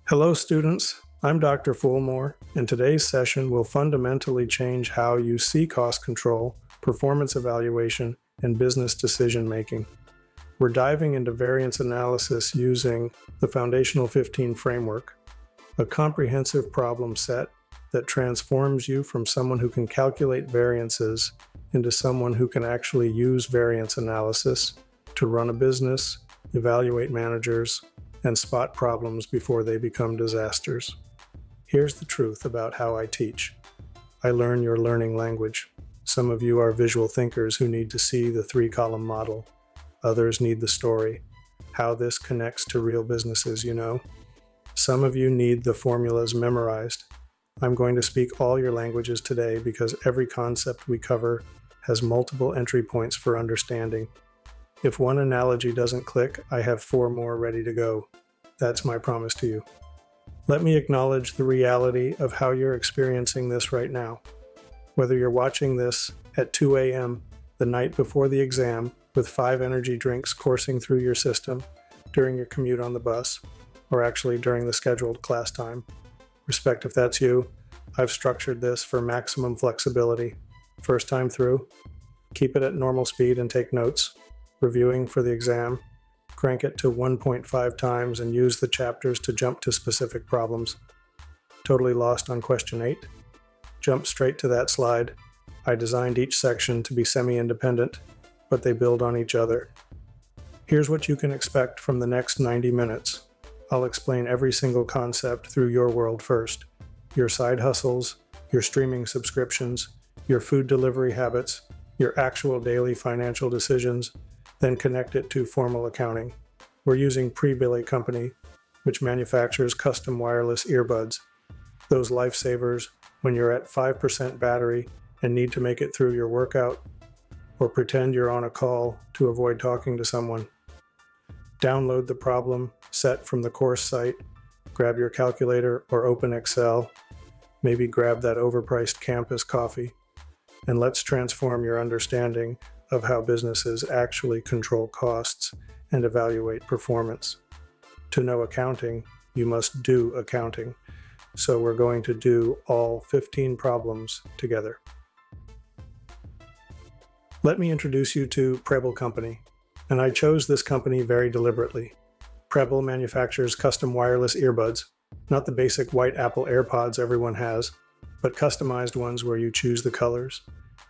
Hello, students. I'm Dr. Fulmore, and today's session will fundamentally change how you see cost control, performance evaluation, and business decision making. We're diving into variance analysis using the Foundational 15 framework, a comprehensive problem set that transforms you from someone who can calculate variances into someone who can actually use variance analysis to run a business, evaluate managers, and spot problems before they become disasters. Here's the truth about how I teach. I learn your learning language. Some of you are visual thinkers who need to see the 3-column model. Others need the story, how this connects to real businesses, Some of you need the formulas memorized. I'm going to speak all your languages today because every concept we cover has multiple entry points for understanding. If one analogy doesn't click, I have 4 more ready to go. That's my promise to you. Let me acknowledge the reality of how you're experiencing this right now. Whether you're watching this at 2 a.m. the night before the exam with 5 energy drinks coursing through your system during your commute on the bus, or actually during the scheduled class time. Respect if that's you. I've structured this for maximum flexibility. First time through, keep it at normal speed and take notes. Reviewing for the exam, crank it to 1.5 times and use the chapters to jump to specific problems. Totally lost on question 8? Jump straight to that slide. I designed each section to be semi-independent, but they build on each other. Here's what you can expect from the next 90 minutes. I'll explain every single concept through your world first. Your side hustles, your streaming subscriptions, your food delivery habits, your actual daily financial decisions, then connect it to formal accounting. We're using Pre-Billy Company, which manufactures custom wireless earbuds. Those lifesavers when you're at 5% battery and need to make it through your workout, or pretend you're on a call to avoid talking to someone. Download the problem set from the course site, grab your calculator or open Excel, maybe grab that overpriced campus coffee, and let's transform your understanding of how businesses actually control costs and evaluate performance. To know accounting, you must do accounting. So we're going to do all 15 problems together. Let me introduce you to Preble Company, and I chose this company very deliberately. Preble manufactures custom wireless earbuds, not the basic white Apple AirPods everyone has, but customized ones where you choose the colors,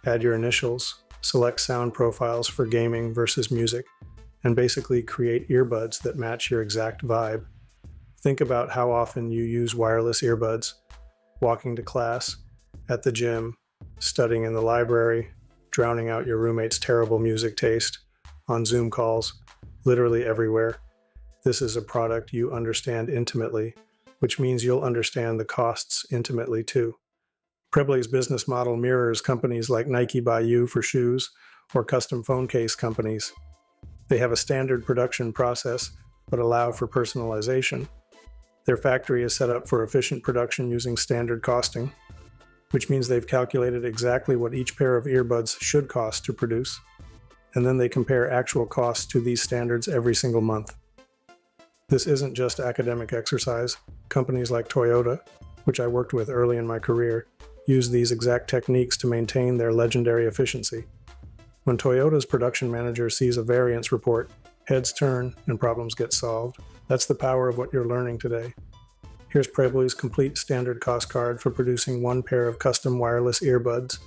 add your initials, select sound profiles for gaming versus music, and basically create earbuds that match your exact vibe. Think about how often you use wireless earbuds, walking to class, at the gym, studying in the library, drowning out your roommate's terrible music taste, on Zoom calls, literally everywhere. This is a product you understand intimately, which means you'll understand the costs intimately too. Preble's business model mirrors companies like Nike by You for shoes or custom phone case companies. They have a standard production process, but allow for personalization. Their factory is set up for efficient production using standard costing, which means they've calculated exactly what each pair of earbuds should cost to produce, and then they compare actual costs to these standards every single month. This isn't just academic exercise. Companies like Toyota, which I worked with early in my career, use these exact techniques to maintain their legendary efficiency. When Toyota's production manager sees a variance report, heads turn and problems get solved. That's the power of what you're learning today. Here's Preble's complete standard cost card for producing 1 pair of custom wireless earbuds.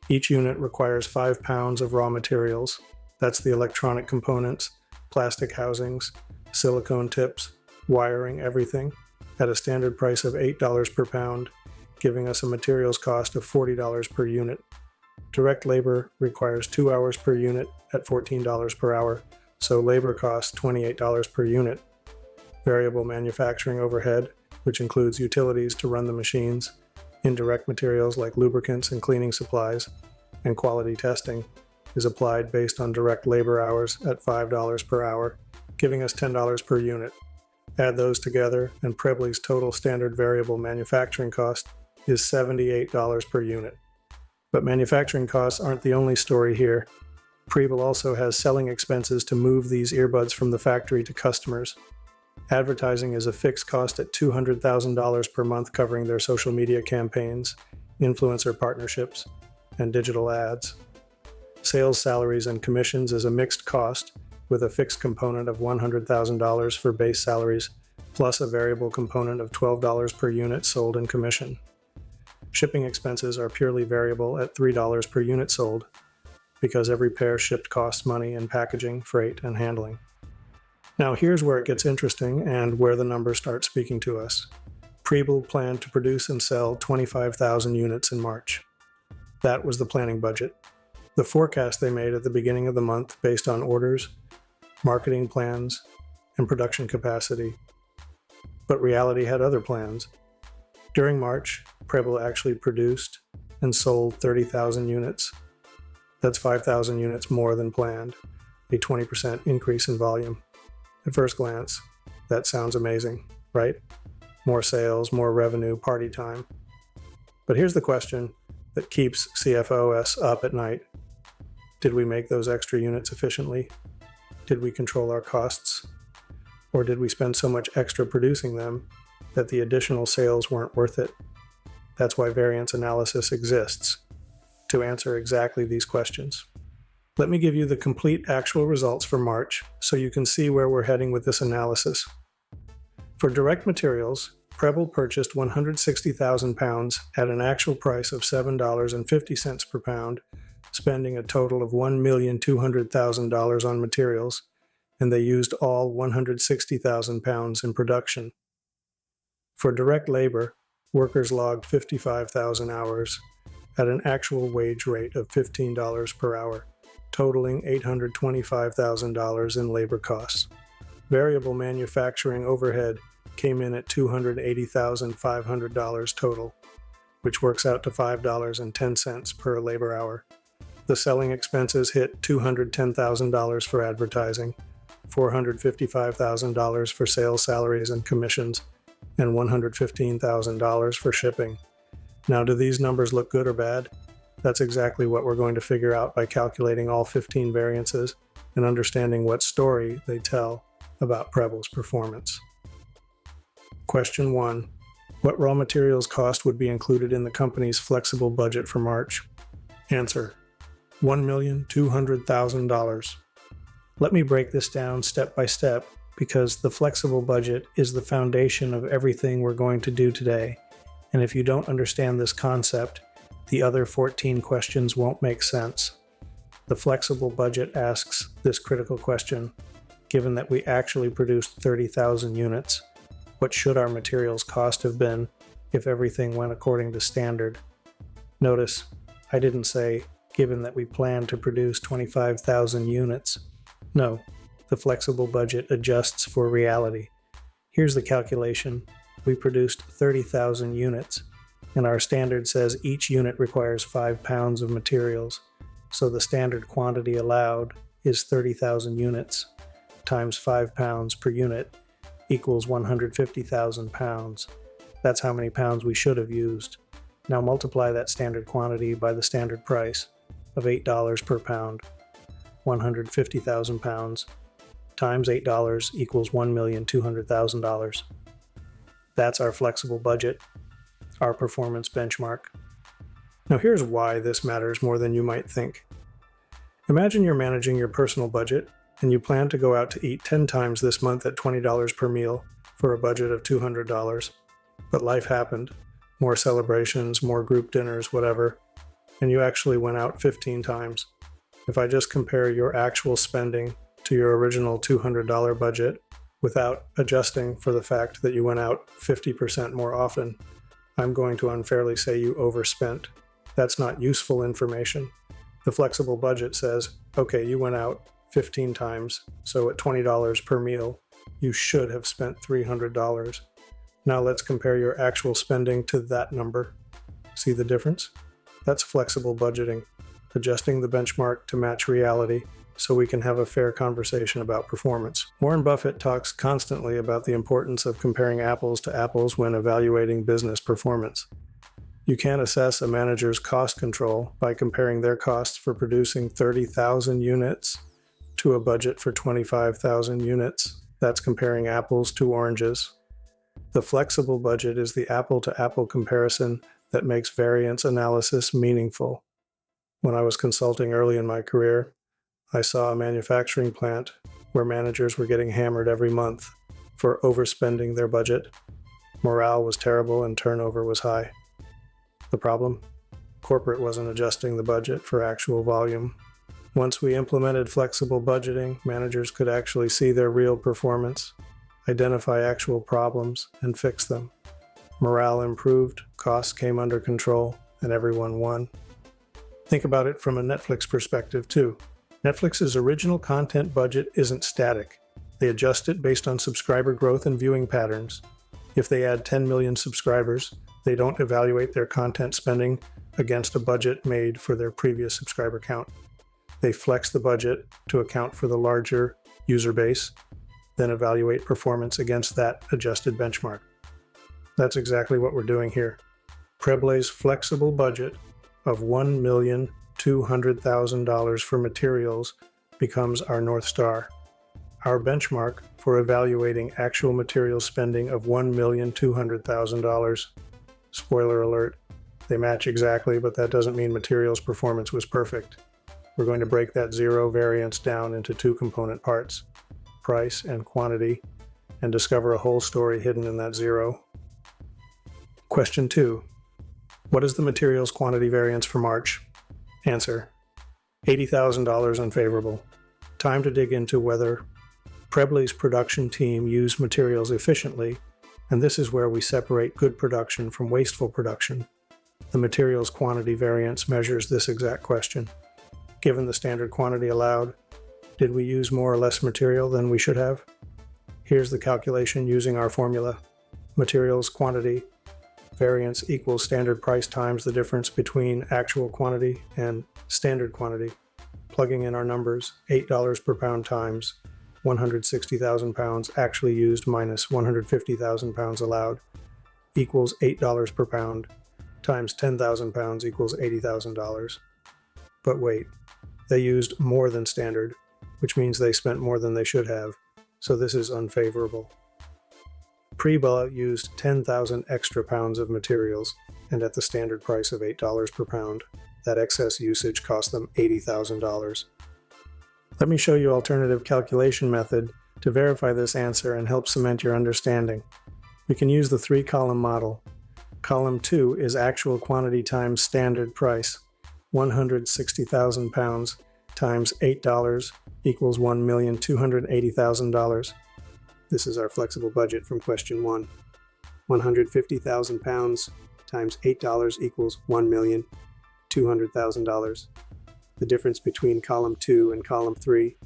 Each unit requires 5 pounds of raw materials. That's the electronic components, plastic housings, silicone tips, wiring, everything, at a standard price of $8 per pound, giving us a materials cost of $40 per unit. Direct labor requires 2 hours per unit at $14 per hour, so labor costs $28 per unit. Variable manufacturing overhead, which includes utilities to run the machines, indirect materials like lubricants and cleaning supplies, and quality testing, is applied based on direct labor hours at $5 per hour, giving us $10 per unit. Add those together, and Preble's total standard variable manufacturing cost is $78 per unit. But manufacturing costs aren't the only story here. Preble also has selling expenses to move these earbuds from the factory to customers. Advertising is a fixed cost at $200,000 per month covering their social media campaigns, influencer partnerships, and digital ads. Sales salaries and commissions is a mixed cost with a fixed component of $100,000 for base salaries plus a variable component of $12 per unit sold in commission. Shipping expenses are purely variable at $3 per unit sold because every pair shipped costs money in packaging, freight, and handling. Now here's where it gets interesting and where the numbers start speaking to us. Preble planned to produce and sell 25,000 units in March. That was the planning budget. The forecast they made at the beginning of the month based on orders, marketing plans, and production capacity. But reality had other plans. During March, Preble actually produced and sold 30,000 units. That's 5,000 units more than planned, a 20% increase in volume. At first glance, that sounds amazing, right? More sales, more revenue, party time. But here's the question that keeps CFOs up at night. Did we make those extra units efficiently? Did we control our costs? Or did we spend so much extra producing them that the additional sales weren't worth it? That's why variance analysis exists, to answer exactly these questions. Let me give you the complete actual results for March so you can see where we're heading with this analysis. For direct materials, Preble purchased 160,000 pounds at an actual price of $7.50 per pound, spending a total of $1,200,000 on materials, and they used all 160,000 pounds in production. For direct labor, workers logged 55,000 hours at an actual wage rate of $15 per hour, totaling $825,000 in labor costs. Variable manufacturing overhead came in at $280,500 total, which works out to $5.10 per labor hour. The selling expenses hit $210,000 for advertising, $455,000 for sales salaries and commissions, and $115,000 for shipping. Now, do these numbers look good or bad? That's exactly what we're going to figure out by calculating all 15 variances and understanding what story they tell about Preble's performance. Question 1. What raw materials cost would be included in the company's flexible budget for March? Answer: $1,200,000. Let me break this down step by step because the flexible budget is the foundation of everything we're going to do today. And if you don't understand this concept, the other 14 questions won't make sense. The flexible budget asks this critical question: given that we actually produced 30,000 units, what should our materials cost have been if everything went according to standard? Notice, I didn't say, given that we plan to produce 25,000 units. No, the flexible budget adjusts for reality. Here's the calculation. We produced 30,000 units, and our standard says each unit requires 5 pounds of materials, so the standard quantity allowed is 30,000 units times 5 pounds per unit equals 150,000 pounds. That's how many pounds we should have used. Now multiply that standard quantity by the standard price of $8 per pound. 150,000 pounds times $8 equals $1,200,000. That's our flexible budget, our performance benchmark. Now here's why this matters more than you might think. Imagine you're managing your personal budget and you plan to go out to eat 10 times this month at $20 per meal for a budget of $200. But life happened, more celebrations, more group dinners, whatever, and you actually went out 15 times. If I just compare your actual spending to your original $200 budget without adjusting for the fact that you went out 50% more often, I'm going to unfairly say you overspent. That's not useful information. The flexible budget says, okay, you went out 15 times, so at $20 per meal, you should have spent $300. Now let's compare your actual spending to that number. See the difference? That's flexible budgeting, adjusting the benchmark to match reality so we can have a fair conversation about performance. Warren Buffett talks constantly about the importance of comparing apples to apples when evaluating business performance. You can't assess a manager's cost control by comparing their costs for producing 30,000 units to a budget for 25,000 units. That's comparing apples to oranges. The flexible budget is the apple-to-apple comparison that makes variance analysis meaningful. When I was consulting early in my career, I saw a manufacturing plant where managers were getting hammered every month for overspending their budget. Morale was terrible and turnover was high. The problem? Corporate wasn't adjusting the budget for actual volume. Once we implemented flexible budgeting, managers could actually see their real performance, identify actual problems, and fix them. Morale improved, costs came under control, and everyone won. Think about it from a Netflix perspective, too. Netflix's original content budget isn't static. They adjust it based on subscriber growth and viewing patterns. If they add 10 million subscribers, they don't evaluate their content spending against a budget made for their previous subscriber count. They flex the budget to account for the larger user base, then evaluate performance against that adjusted benchmark. That's exactly what we're doing here. Preble's flexible budget of $1,200,000 for materials becomes our North Star. Our benchmark for evaluating actual material spending of $1,200,000. Spoiler alert, they match exactly, but that doesn't mean materials performance was perfect. We're going to break that zero variance down into two component parts, price and quantity, and discover a whole story hidden in that zero. Question 2. What is the materials quantity variance for March? Answer: $80,000 unfavorable. Time to dig into whether Preble's production team used materials efficiently, and this is where we separate good production from wasteful production. The materials quantity variance measures this exact question. Given the standard quantity allowed, did we use more or less material than we should have? Here's the calculation using our formula. Materials quantity variance equals standard price times the difference between actual quantity and standard quantity. Plugging in our numbers, $8 per pound times 160,000 pounds actually used minus 150,000 pounds allowed equals $8 per pound times 10,000 pounds equals $80,000. But wait, they used more than standard, which means they spent more than they should have, so this is unfavorable. Preble used 10,000 extra pounds of materials, and at the standard price of $8 per pound, that excess usage cost them $80,000. Let me show you an alternative calculation method to verify this answer and help cement your understanding. We can use the 3-column model. Column 2 is actual quantity times standard price. 160,000 pounds times $8 equals $1,280,000. This is our flexible budget from question 1. 150,000 pounds times $8 equals $1,200,000. The difference between column 2 and column 3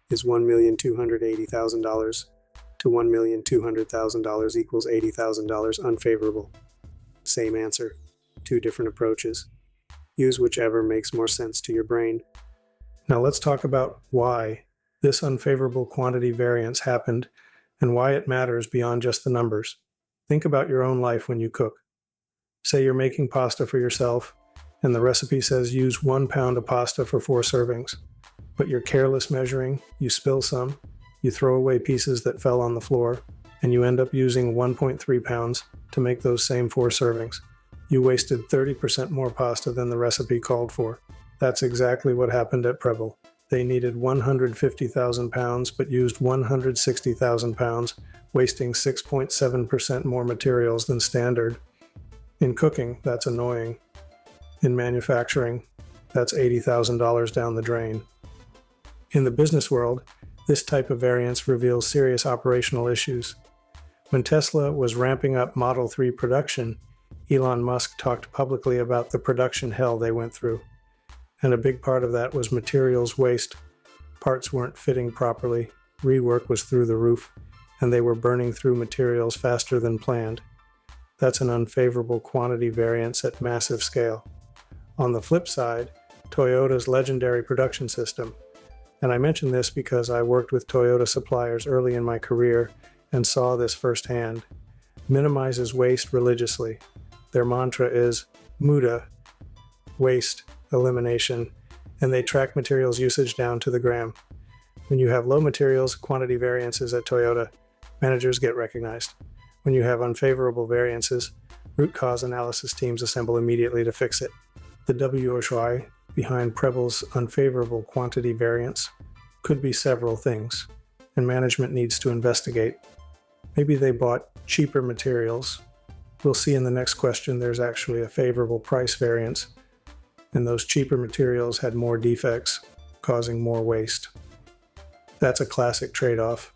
is $1,280,000 to $1,200,000 equals $80,000 unfavorable. Same answer, two different approaches. Use whichever makes more sense to your brain. Now let's talk about why this unfavorable quantity variance happened and why it matters beyond just the numbers. Think about your own life when you cook. Say you're making pasta for yourself, and the recipe says use 1 pound of pasta for 4 servings. But you're careless measuring, you spill some, you throw away pieces that fell on the floor, and you end up using 1.3 pounds to make those same 4 servings. You wasted 30% more pasta than the recipe called for. That's exactly what happened at Preble. They needed 150,000 pounds but used 160,000 pounds, wasting 6.7% more materials than standard. In cooking, that's annoying. In manufacturing, that's $80,000 down the drain. In the business world, this type of variance reveals serious operational issues. When Tesla was ramping up Model 3 production, Elon Musk talked publicly about the production hell they went through. And a big part of that was materials waste. Parts weren't fitting properly, rework was through the roof, and they were burning through materials faster than planned. That's an unfavorable quantity variance at massive scale. On the flip side, Toyota's legendary production system, and I mention this because I worked with Toyota suppliers early in my career and saw this firsthand, minimizes waste religiously. Their mantra is muda, waste elimination, and they track materials usage down to the gram. When you have low materials quantity variances at Toyota, managers get recognized. When you have unfavorable variances, root cause analysis teams assemble immediately to fix it. The WHY behind Preble's unfavorable quantity variance could be several things, and management needs to investigate. Maybe they bought cheaper materials. We'll see in the next question there's actually a favorable price variance, and those cheaper materials had more defects, causing more waste. That's a classic trade-off.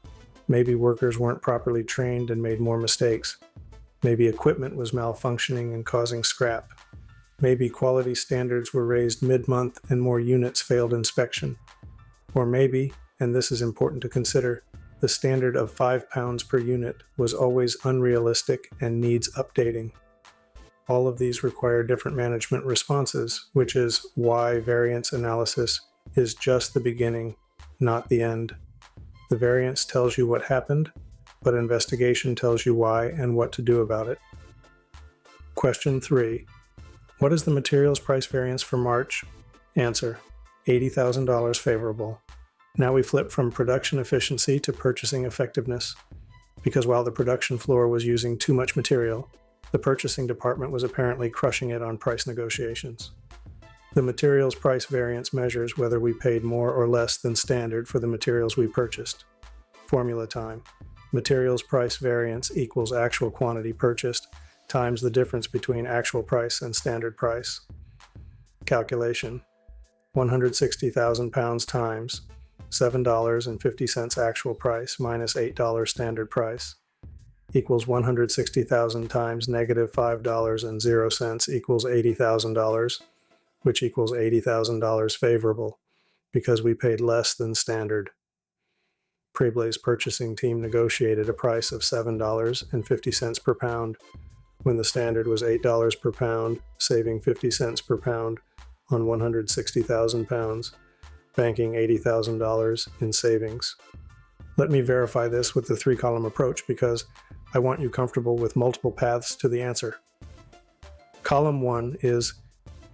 Maybe workers weren't properly trained and made more mistakes. Maybe equipment was malfunctioning and causing scrap. Maybe quality standards were raised mid-month and more units failed inspection. Or maybe, and this is important to consider, the standard of 5 pounds per unit was always unrealistic and needs updating. All of these require different management responses, which is why variance analysis is just the beginning, not the end. The variance tells you what happened, but investigation tells you why and what to do about it. Question 3. What is the materials price variance for March? Answer: $80,000 favorable. Now we flip from production efficiency to purchasing effectiveness, because while the production floor was using too much material, the purchasing department was apparently crushing it on price negotiations. The materials price variance measures whether we paid more or less than standard for the materials we purchased. Formula time. Materials price variance equals actual quantity purchased times the difference between actual price and standard price. Calculation. 160,000 pounds times $7.50 actual price minus $8 standard price equals 160,000 times negative $5.00 equals $80,000, which equals $80,000 favorable because we paid less than standard. Preble's purchasing team negotiated a price of $7.50 per pound when the standard was $8 per pound, saving 50 cents per pound on 160,000 pounds, banking $80,000 in savings. Let me verify this with the 3-column approach because I want you comfortable with multiple paths to the answer. Column 1 is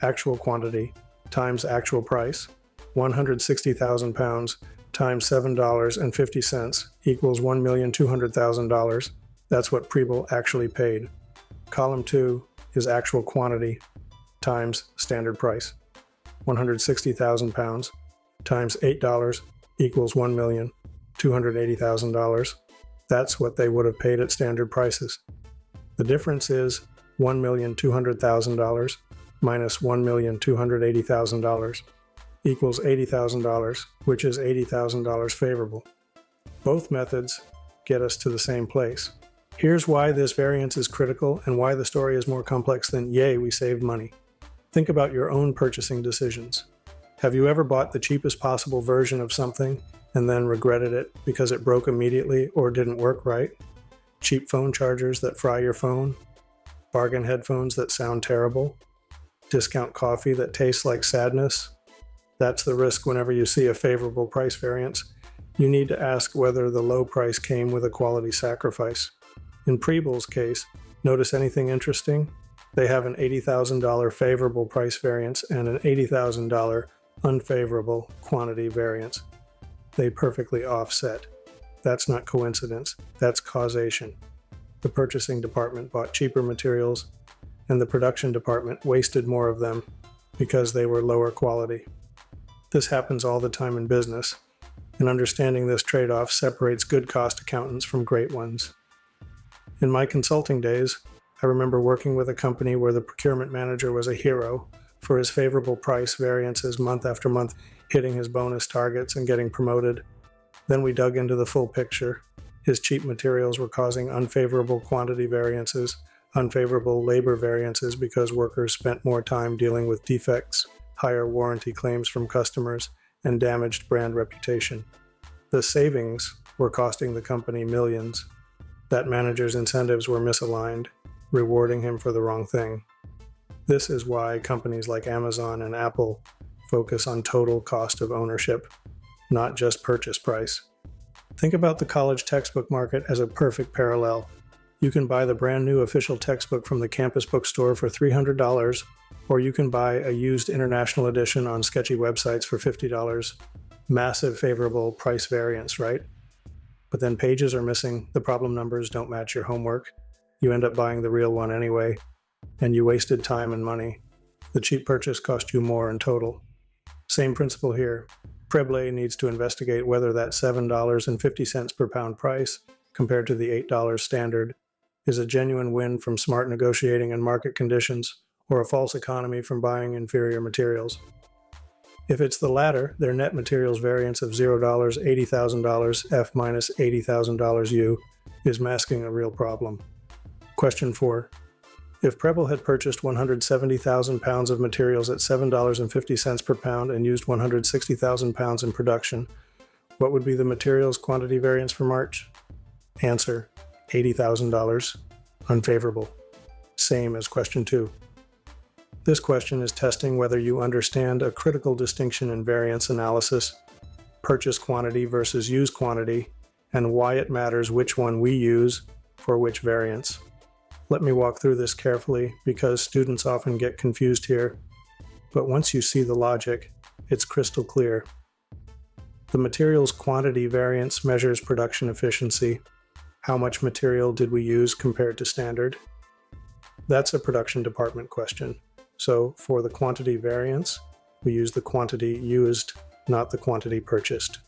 actual quantity times actual price. 160,000 pounds times $7.50 equals $1,200,000. That's what Preble actually paid. Column 2 is actual quantity times standard price. 160,000 pounds times $8 equals $1,280,000. That's what they would have paid at standard prices. The difference is $1,200,000 minus $1,280,000 equals $80,000, which is $80,000 favorable. Both methods get us to the same place. Here's why this variance is critical and why the story is more complex than, yay, we saved money. Think about your own purchasing decisions. Have you ever bought the cheapest possible version of something and then regretted it because it broke immediately or didn't work right? Cheap phone chargers that fry your phone? Bargain headphones that sound terrible? Discount coffee that tastes like sadness? That's the risk whenever you see a favorable price variance. You need to ask whether the low price came with a quality sacrifice. In Preble's case, notice anything interesting? They have an $80,000 favorable price variance and an $80,000 unfavorable quantity variance. They perfectly offset. That's not coincidence, that's causation. The purchasing department bought cheaper materials, and the production department wasted more of them because they were lower quality. This happens all the time in business, and understanding this trade-off separates good cost accountants from great ones. In my consulting days, I remember working with a company where the procurement manager was a hero for his favorable price variances month after month, hitting his bonus targets and getting promoted. Then we dug into the full picture. His cheap materials were causing unfavorable quantity variances, unfavorable labor variances because workers spent more time dealing with defects, higher warranty claims from customers, and damaged brand reputation. The savings were costing the company millions. That manager's incentives were misaligned, rewarding him for the wrong thing. This is why companies like Amazon and Apple focus on total cost of ownership, not just purchase price. Think about the college textbook market as a perfect parallel. You can buy the brand new official textbook from the campus bookstore for $300, or you can buy a used international edition on sketchy websites for $50. Massive favorable price variance, right? But then pages are missing, the problem numbers don't match your homework, you end up buying the real one anyway, and you wasted time and money. The cheap purchase cost you more in total. Same principle here. Preble needs to investigate whether that $7.50 per pound price, compared to the $8 standard, is a genuine win from smart negotiating and market conditions, or a false economy from buying inferior materials. If it's the latter, their net materials variance of $0, $80,000 F minus $80,000 U is masking a real problem. Question 4. If Preble had purchased 170,000 pounds of materials at $7.50 per pound and used 160,000 pounds in production, what would be the materials quantity variance for March? Answer: $80,000. Unfavorable. Same as question 2. This question is testing whether you understand a critical distinction in variance analysis, purchase quantity versus use quantity, and why it matters which one we use for which variance. Let me walk through this carefully because students often get confused here, but once you see the logic, it's crystal clear. The materials quantity variance measures production efficiency. How much material did we use compared to standard? That's a production department question. So for the quantity variance, we use the quantity used, not the quantity purchased.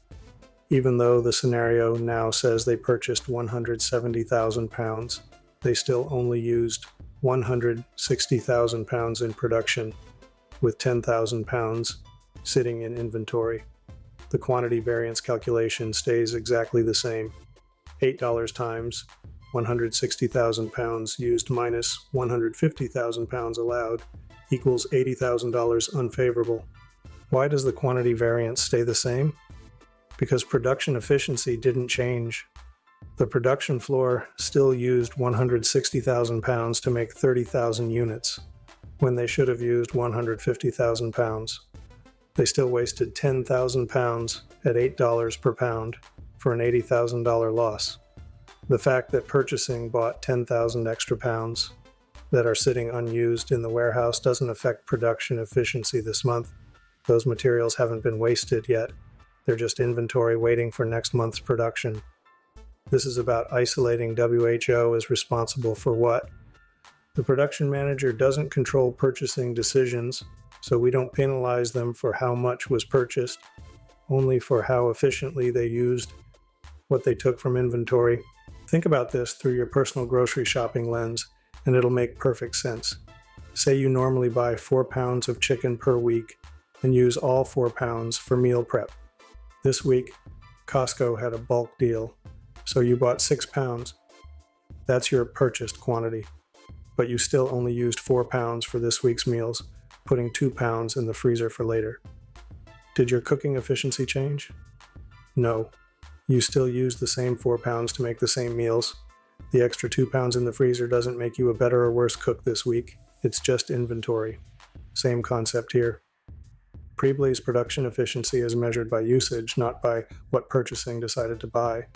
Even though the scenario now says they purchased 170,000 pounds, they still only used 160,000 pounds in production, with 10,000 pounds sitting in inventory. The quantity variance calculation stays exactly the same. $8 times 160,000 pounds used minus 150,000 pounds allowed equals $80,000 unfavorable. Why does the quantity variance stay the same? Because production efficiency didn't change. The production floor still used 160,000 pounds to make 30,000 units, when they should have used 150,000 pounds. They still wasted 10,000 pounds at $8 per pound for an $80,000 loss. The fact that purchasing bought 10,000 extra pounds that are sitting unused in the warehouse doesn't affect production efficiency this month. Those materials haven't been wasted yet. They're just inventory waiting for next month's production. This is about isolating WHO as responsible for what. The production manager doesn't control purchasing decisions, so we don't penalize them for how much was purchased, only for how efficiently they used what they took from inventory. Think about this through your personal grocery shopping lens, and it'll make perfect sense. Say you normally buy 4 pounds of chicken per week and use all 4 pounds for meal prep. This week, Costco had a bulk deal, so you bought 6 pounds. That's your purchased quantity, but you still only used 4 pounds for this week's meals, putting 2 pounds in the freezer for later. Did your cooking efficiency change? No. You still used the same 4 pounds to make the same meals. The extra 2 pounds in the freezer doesn't make you a better or worse cook this week. It's just inventory. Same concept here. Preble's production efficiency is measured by usage, not by what purchasing decided to buy.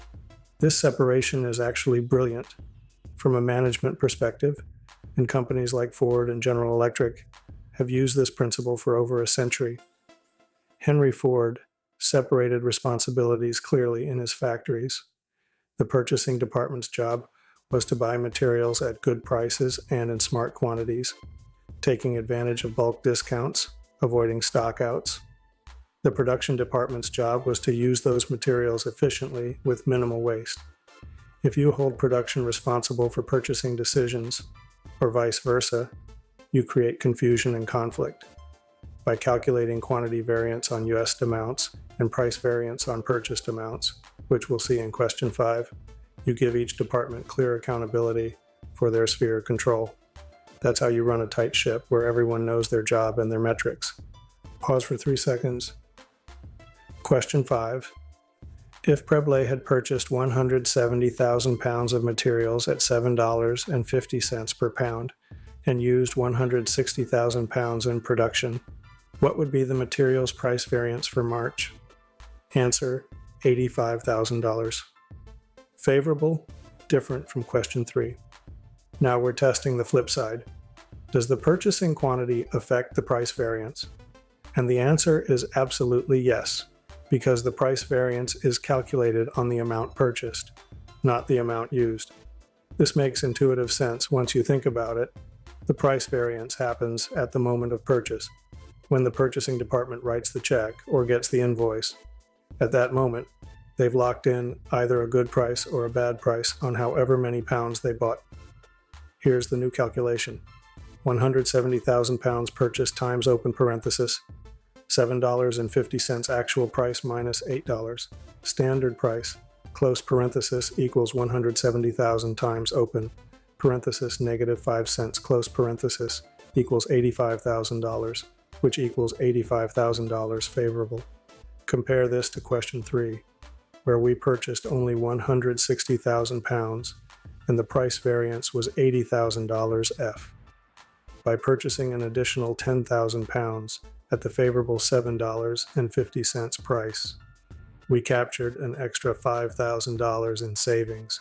This separation is actually brilliant from a management perspective, and companies like Ford and General Electric have used this principle for over a century. Henry Ford separated responsibilities clearly in his factories. The purchasing department's job was to buy materials at good prices and in smart quantities, taking advantage of bulk discounts, avoiding stockouts. The production department's job was to use those materials efficiently with minimal waste. If you hold production responsible for purchasing decisions, or vice versa, you create confusion and conflict. By calculating quantity variance on US amounts and price variance on purchased amounts, which we'll see in question 5, you give each department clear accountability for their sphere of control. That's how you run a tight ship where everyone knows their job and their metrics. Pause for 3 seconds. Question 5. If Preble had purchased 170,000 pounds of materials at $7.50 per pound and used 160,000 pounds in production, what would be the materials price variance for March? Answer: $85,000. Favorable, different from question 3. Now we're testing the flip side. Does the purchasing quantity affect the price variance? And the answer is absolutely yes. because the price variance is calculated on the amount purchased, not the amount used. This makes intuitive sense once you think about it. The price variance happens at the moment of purchase, when the purchasing department writes the check or gets the invoice. At that moment, they've locked in either a good price or a bad price on however many pounds they bought. Here's the new calculation. 170,000 pounds purchased times open parenthesis, $7.50 actual price minus $8, standard price, close parenthesis equals 170,000 times open, parenthesis negative 5 cents, close parenthesis equals $85,000, which equals $85,000 favorable. Compare this to question 3, where we purchased only 160,000 pounds and the price variance was $80,000 F. By purchasing an additional 10,000 pounds at the favorable $7.50 price, we captured an extra $5,000 in savings,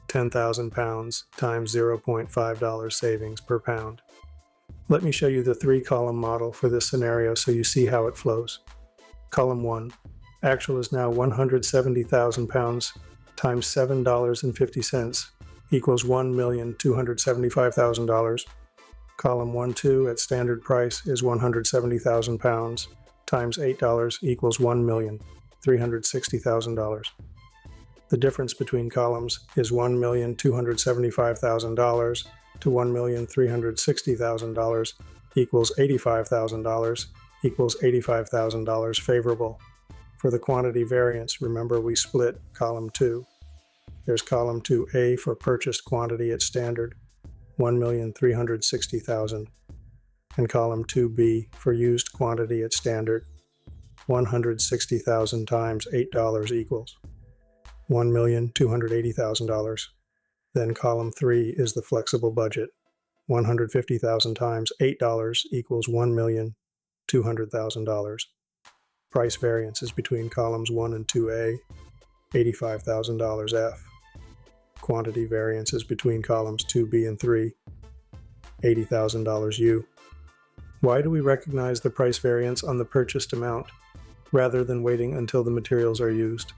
10,000 pounds times $0.5 savings per pound. Let me show you the 3-column model for this scenario so you see how it flows. Column 1, actual is now 170,000 pounds times $7.50 equals $1,275,000. Column 1-2 at standard price is 170,000 pounds times $8 equals $1,360,000. The difference between columns is $1,275,000 to $1,360,000 equals $85,000 equals $85,000 favorable. For the quantity variance, remember we split column 2. There's column 2A for purchased quantity at standard, 1,360,000, and column 2B for used quantity at standard, 160,000 times $8 equals $1,280,000. Then column 3 is the flexible budget, 150,000 times $8 equals $1,200,000. Price variance is between columns 1 and 2A, $85,000 F. Quantity variance is between columns 2B and 3, $80,000 U. Why do we recognize the price variance on the purchased amount rather than waiting until the materials are used?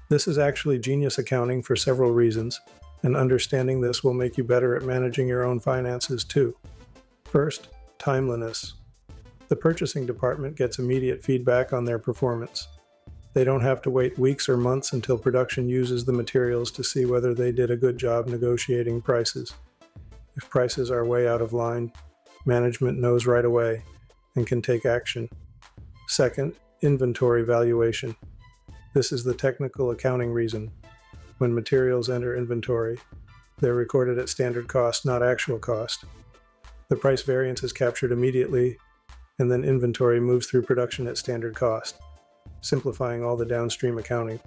This is actually genius accounting for several reasons, and understanding this will make you better at managing your own finances too. First, timeliness. The purchasing department gets immediate feedback on their performance. They don't have to wait weeks or months until production uses the materials to see whether they did a good job negotiating prices. If prices are way out of line, management knows right away and can take action. Second, inventory valuation. This is the technical accounting reason. When materials enter inventory, they're recorded at standard cost, not actual cost. The price variance is captured immediately, and then inventory moves through production at standard cost, simplifying all the downstream accounting.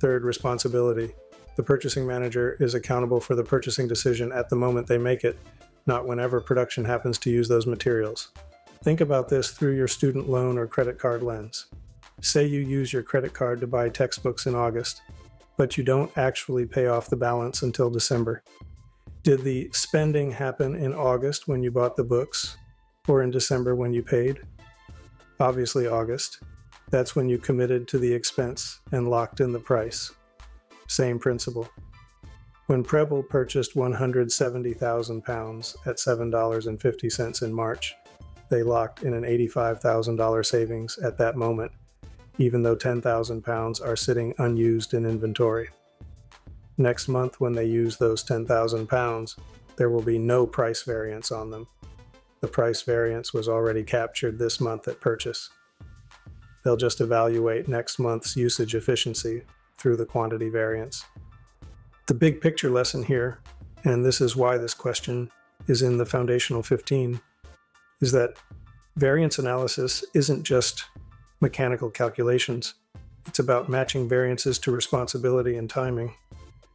Third, responsibility. The purchasing manager is accountable for the purchasing decision at the moment they make it, not whenever production happens to use those materials. Think about this through your student loan or credit card lens. Say you use your credit card to buy textbooks in August, but you don't actually pay off the balance until December. Did the spending happen in August when you bought the books, or in December when you paid? Obviously August. That's when you committed to the expense and locked in the price. Same principle. When Preble purchased 170,000 pounds at $7.50 in March, they locked in an $85,000 savings at that moment, even though 10,000 pounds are sitting unused in inventory. Next month, when they use those 10,000 pounds, there will be no price variance on them. The price variance was already captured this month at purchase. They'll just evaluate next month's usage efficiency through the quantity variance. The big picture lesson here, and this is why this question is in the Foundational 15, is that variance analysis isn't just mechanical calculations. It's about matching variances to responsibility and timing.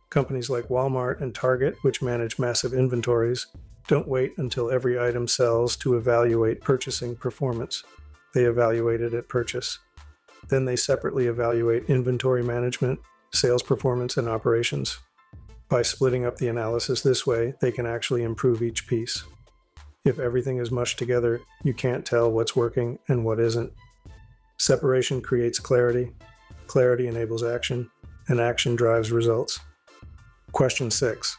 Companies like Walmart and Target, which manage massive inventories, don't wait until every item sells to evaluate purchasing performance. They evaluate it at purchase. Then they separately evaluate inventory management, sales performance, and operations. By splitting up the analysis this way, they can actually improve each piece. If everything is mushed together, you can't tell what's working and what isn't. Separation creates clarity, clarity enables action, and action drives results. Question 6.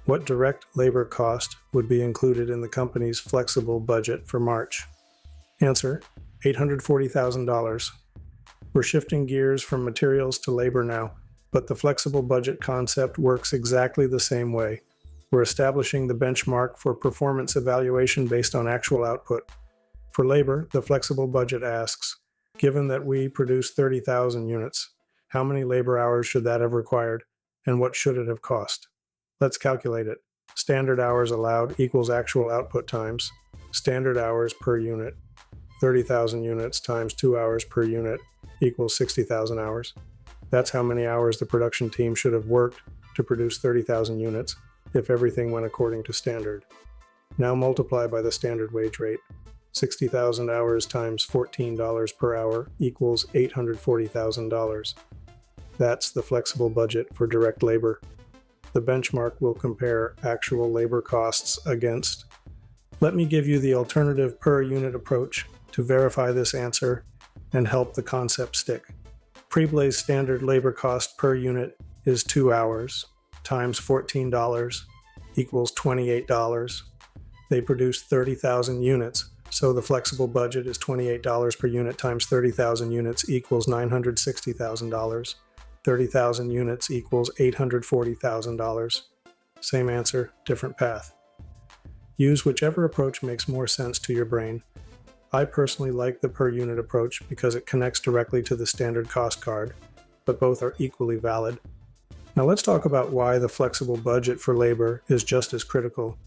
What direct labor cost would be included in the company's flexible budget for March? Answer: $840,000. We're shifting gears from materials to labor now, but the flexible budget concept works exactly the same way. We're establishing the benchmark for performance evaluation based on actual output. For labor, the flexible budget asks, given that we produce 30,000 units, how many labor hours should that have required, and what should it have cost? Let's calculate it. Standard hours allowed equals actual output times standard hours per unit. 30,000 units times 2 hours per unit equals 60,000 hours. That's how many hours the production team should have worked to produce 30,000 units if everything went according to standard. Now multiply by the standard wage rate. 60,000 hours times $14 per hour equals $840,000. That's the flexible budget for direct labor. The benchmark will compare actual labor costs against. Let me give you the alternative per unit approach to verify this answer and help the concept stick. Pre-blaze standard labor cost per unit is 2 hours times $14 equals $28. They produce 30,000 units, so the flexible budget is $28 per unit times 30,000 units equals $960,000. 30,000 units equals $840,000. Same answer, different path. Use whichever approach makes more sense to your brain. I personally like the per unit approach because it connects directly to the standard cost card, but both are equally valid. Now let's talk about why the flexible budget for labor is just as critical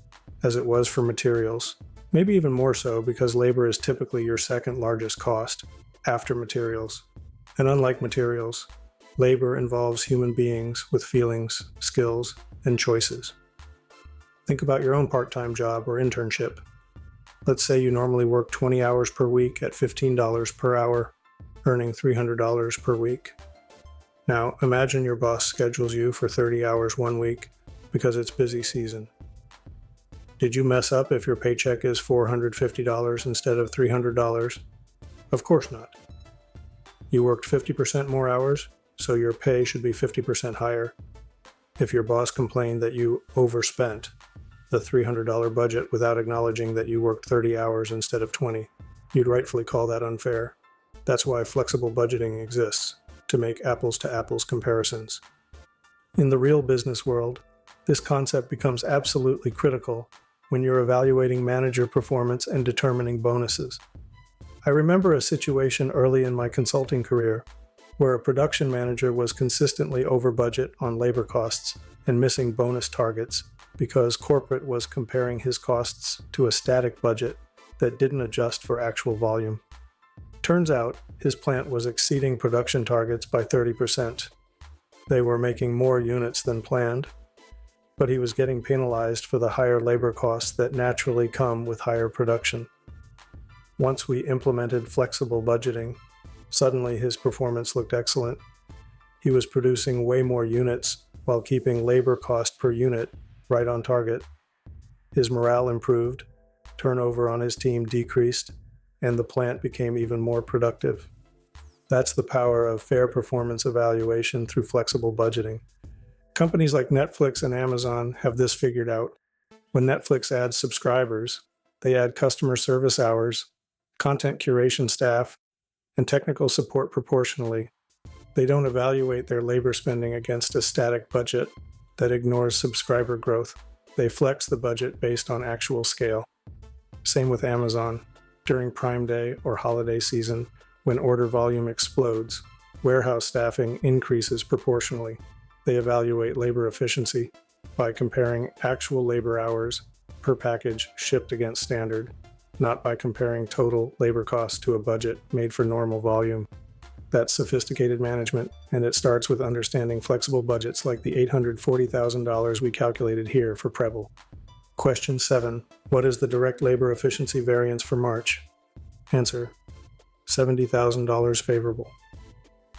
as it was for materials. Maybe even more so because labor is typically your second largest cost after materials. And unlike materials, labor involves human beings with feelings, skills, and choices. Think about your own part-time job or internship. Let's say you normally work 20 hours per week at $15 per hour, earning $300 per week. Now, imagine your boss schedules you for 30 hours one week because it's busy season. Did you mess up if your paycheck is $450 instead of $300? Of course not. You worked 50% more hours, so your pay should be 50% higher. If your boss complained that you overspent the $300 budget without acknowledging that you worked 30 hours instead of 20, you'd rightfully call that unfair. That's why flexible budgeting exists, to make apples-to-apples comparisons. In the real business world, this concept becomes absolutely critical when you're evaluating manager performance and determining bonuses. I remember a situation early in my consulting career where a production manager was consistently over budget on labor costs and missing bonus targets because corporate was comparing his costs to a static budget that didn't adjust for actual volume. Turns out, his plant was exceeding production targets by 30%. They were making more units than planned, but he was getting penalized for the higher labor costs that naturally come with higher production. Once we implemented flexible budgeting, suddenly his performance looked excellent. He was producing way more units while keeping labor cost per unit right on target. His morale improved, turnover on his team decreased, and the plant became even more productive. That's the power of fair performance evaluation through flexible budgeting. Companies like Netflix and Amazon have this figured out. When Netflix adds subscribers, they add customer service hours, content curation staff, and technical support proportionally. They don't evaluate their labor spending against a static budget that ignores subscriber growth. They flex the budget based on actual scale. Same with Amazon. During Prime Day or holiday season, when order volume explodes, warehouse staffing increases proportionally. They evaluate labor efficiency by comparing actual labor hours per package shipped against standard, not by comparing total labor costs to a budget made for normal volume. That's sophisticated management, and it starts with understanding flexible budgets like the $840,000 we calculated here for Preble. Question 7. What is the direct labor efficiency variance for March? Answer: $70,000 favorable.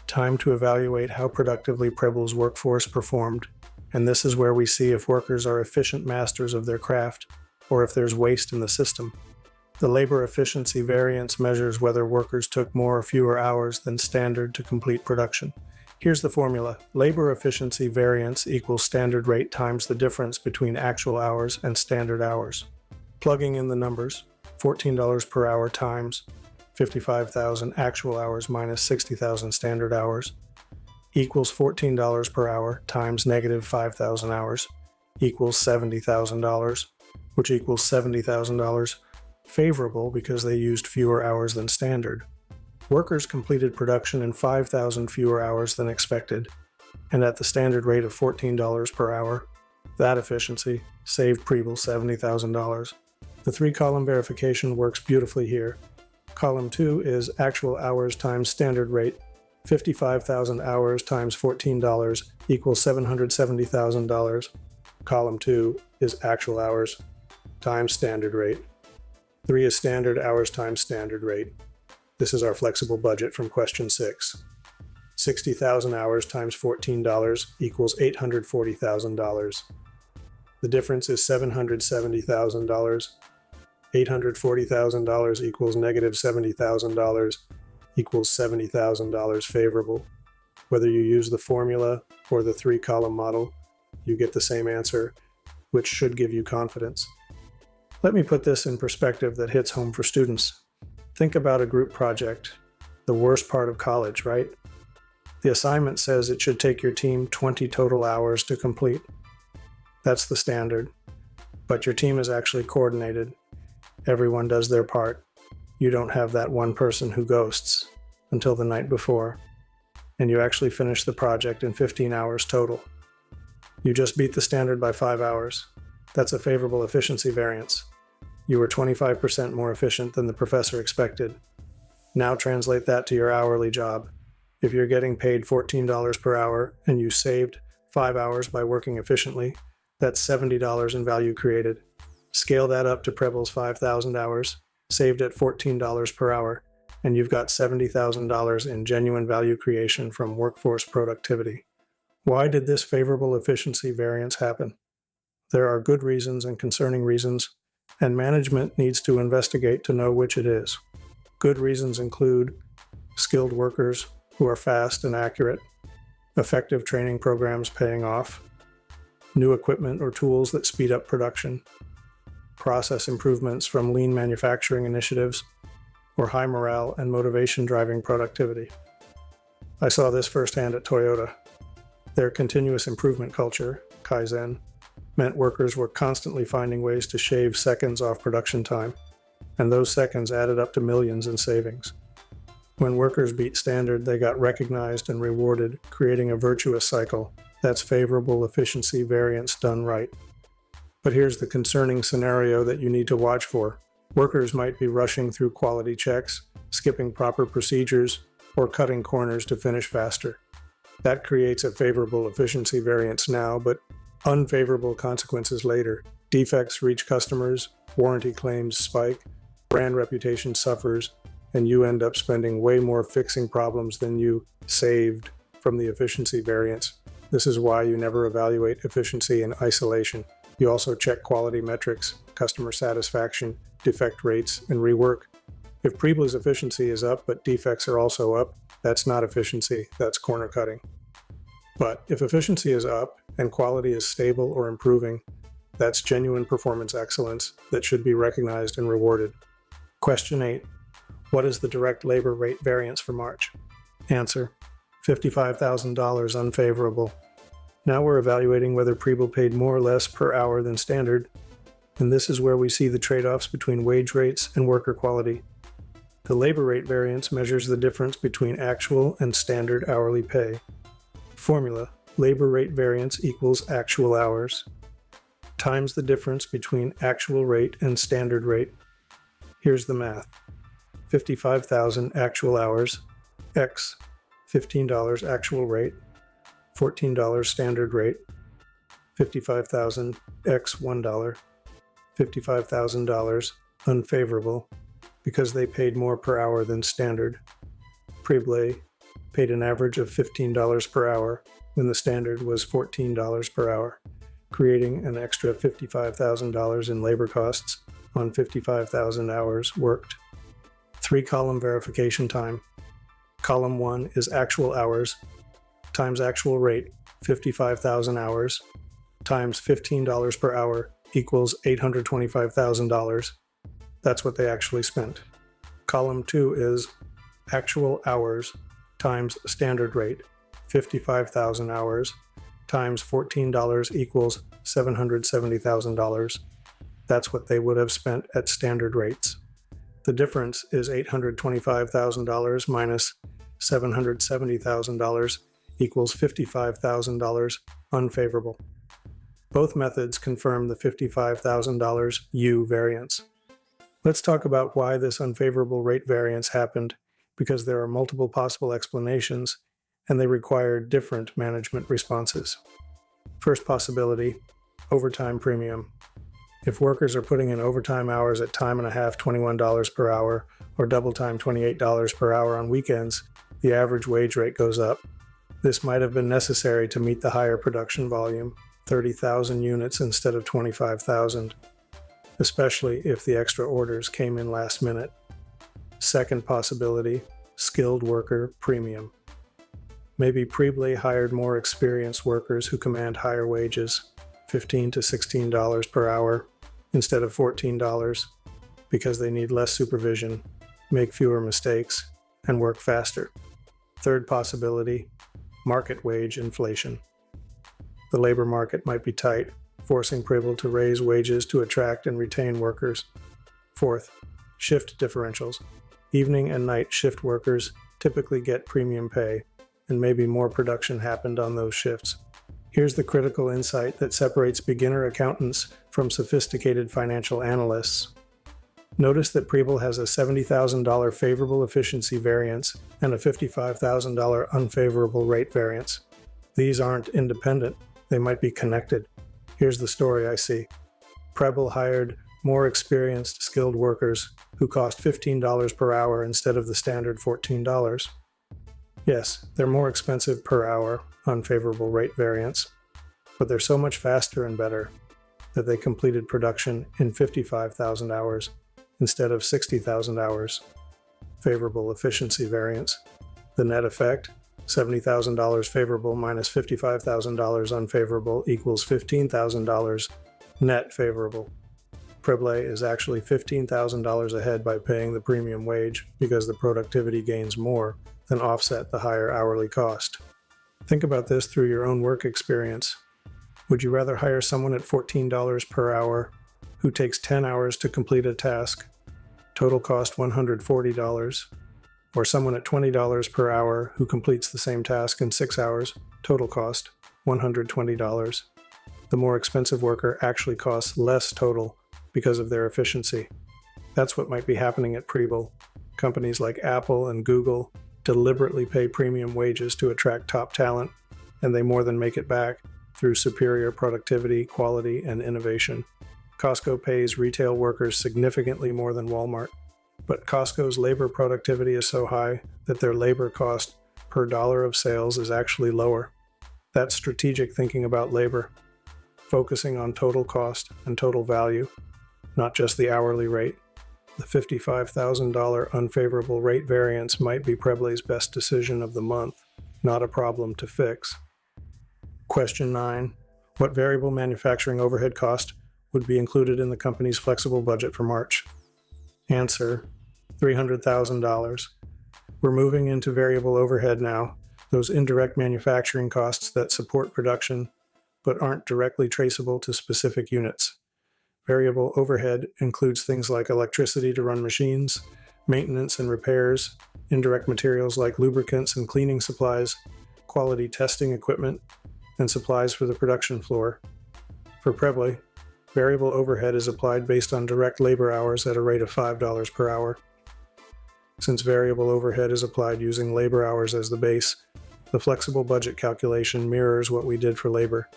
Time to evaluate how productively Preble's workforce performed, and this is where we see if workers are efficient masters of their craft or if there's waste in the system. The labor efficiency variance measures whether workers took more or fewer hours than standard to complete production. Here's the formula. Labor efficiency variance equals standard rate times the difference between actual hours and standard hours. Plugging in the numbers, $14 per hour times 55,000 actual hours minus 60,000 standard hours equals $14 per hour times negative 5,000 hours equals $70,000, which equals $70,000 favorable because they used fewer hours than standard. Workers completed production in 5,000 fewer hours than expected, and at the standard rate of $14 per hour. That efficiency saved Preble $70,000. The three-column verification works beautifully here. Column 2 is actual hours times standard rate. 55,000 hours times $14 equals $770,000. Column 2 is actual hours times standard rate. 3 is standard hours times standard rate. This is our flexible budget from question 6. 60,000 hours times $14 equals $840,000. The difference is $770,000. $840,000 equals negative $70,000 equals $70,000 favorable. Whether you use the formula or the three-column model, you get the same answer, which should give you confidence. Let me put this in perspective that hits home for students. Think about a group project, the worst part of college, right? The assignment says it should take your team 20 total hours to complete. That's the standard, but your team is actually coordinated. Everyone does their part. You don't have that one person who ghosts until the night before, and you actually finish the project in 15 hours total. You just beat the standard by 5 hours. That's a favorable efficiency variance. You were 25% more efficient than the professor expected. Now translate that to your hourly job. If you're getting paid $14 per hour and you saved 5 hours by working efficiently, that's $70 in value created. Scale that up to Preble's 5,000 hours, saved at $14 per hour, and you've got $70,000 in genuine value creation from workforce productivity. Why did this favorable efficiency variance happen? There are good reasons and concerning reasons, and management needs to investigate to know which it is. Good reasons include skilled workers who are fast and accurate, effective training programs paying off, new equipment or tools that speed up production, process improvements from lean manufacturing initiatives, or high morale and motivation driving productivity. I saw this firsthand at Toyota. Their continuous improvement culture, Kaizen, meant workers were constantly finding ways to shave seconds off production time, and those seconds added up to millions in savings. When workers beat standard, they got recognized and rewarded, creating a virtuous cycle. That's favorable efficiency variance done right. But here's the concerning scenario that you need to watch for. Workers might be rushing through quality checks, skipping proper procedures, or cutting corners to finish faster. That creates a favorable efficiency variance now, but unfavorable consequences later. Defects reach customers, warranty claims spike, brand reputation suffers, and you end up spending way more fixing problems than you saved from the efficiency variance. This is why you never evaluate efficiency in isolation. You also check quality metrics, customer satisfaction, defect rates, and rework. If Preble's efficiency is up but defects are also up, that's not efficiency, that's corner cutting. But if efficiency is up and quality is stable or improving, that's genuine performance excellence that should be recognized and rewarded. Question 8. What is the direct labor rate variance for March? Answer: $55,000 unfavorable. Now we're evaluating whether Preble paid more or less per hour than standard, and this is where we see the trade-offs between wage rates and worker quality. The labor rate variance measures the difference between actual and standard hourly pay. Formula: labor rate variance equals actual hours times the difference between actual rate and standard rate. Here's the math. 55,000 actual hours, x $15 actual rate, $14 standard rate, 55,000 x $1, $55,000 unfavorable because they paid more per hour than standard. Preble paid an average of $15 per hour when the standard was $14 per hour, creating an extra $55,000 in labor costs. on 55,000 hours worked. 3-column verification time. Column 1 is actual hours times actual rate, 55,000 hours, times $15 per hour equals $825,000. That's what they actually spent. Column 2 is actual hours times standard rate, 55,000 hours, times $14 equals $770,000. That's what they would have spent at standard rates. The difference is $825,000 minus $770,000 equals $55,000 unfavorable. Both methods confirm the $55,000 U variance. Let's talk about why this unfavorable rate variance happened, because there are multiple possible explanations and they require different management responses. First possibility, overtime premium. If workers are putting in overtime hours at time and a half $21 per hour or double time $28 per hour on weekends, the average wage rate goes up. This might have been necessary to meet the higher production volume, 30,000 units instead of 25,000, especially if the extra orders came in last minute. Second possibility, skilled worker premium. Maybe Preble hired more experienced workers who command higher wages, $15 to $16 per hour instead of $14, because they need less supervision, make fewer mistakes, and work faster. Third possibility, market wage inflation. The labor market might be tight, forcing Preble to raise wages to attract and retain workers. Fourth, shift differentials. Evening and night shift workers typically get premium pay, and maybe more production happened on those shifts. Here's the critical insight that separates beginner accountants from sophisticated financial analysts. Notice that Preble has a $70,000 favorable efficiency variance and a $55,000 unfavorable rate variance. These aren't independent, they might be connected. Here's the story I see. Preble hired more experienced, skilled workers who cost $15 per hour instead of the standard $14. Yes, they're more expensive per hour, unfavorable rate variance, but they're so much faster and better that they completed production in 55,000 hours instead of 60,000 hours, favorable efficiency variance. The net effect, $70,000 favorable minus $55,000 unfavorable equals $15,000 net favorable. Preble is actually $15,000 ahead by paying the premium wage because the productivity gains more than offset the higher hourly cost. Think about this through your own work experience. Would you rather hire someone at $14 per hour who takes 10 hours to complete a task, total cost $140, or someone at $20 per hour who completes the same task in 6 hours, total cost $120? The more expensive worker actually costs less total because of their efficiency. That's what might be happening at Preble. Companies like Apple and Google deliberately pay premium wages to attract top talent, and they more than make it back through superior productivity, quality, and innovation. Costco pays retail workers significantly more than Walmart, but Costco's labor productivity is so high that their labor cost per dollar of sales is actually lower. That's strategic thinking about labor, focusing on total cost and total value, not just the hourly rate. The $55,000 unfavorable rate variance might be Preble's best decision of the month, not a problem to fix. Question 9. What variable manufacturing overhead cost would be included in the company's flexible budget for March? Answer: $300,000. We're moving into variable overhead now, those indirect manufacturing costs that support production but aren't directly traceable to specific units. Variable overhead includes things like electricity to run machines, maintenance and repairs, indirect materials like lubricants and cleaning supplies, quality testing equipment, and supplies for the production floor. For Preble, variable overhead is applied based on direct labor hours at a rate of $5 per hour. Since variable overhead is applied using labor hours as the base, the flexible budget calculation mirrors what we did for labor.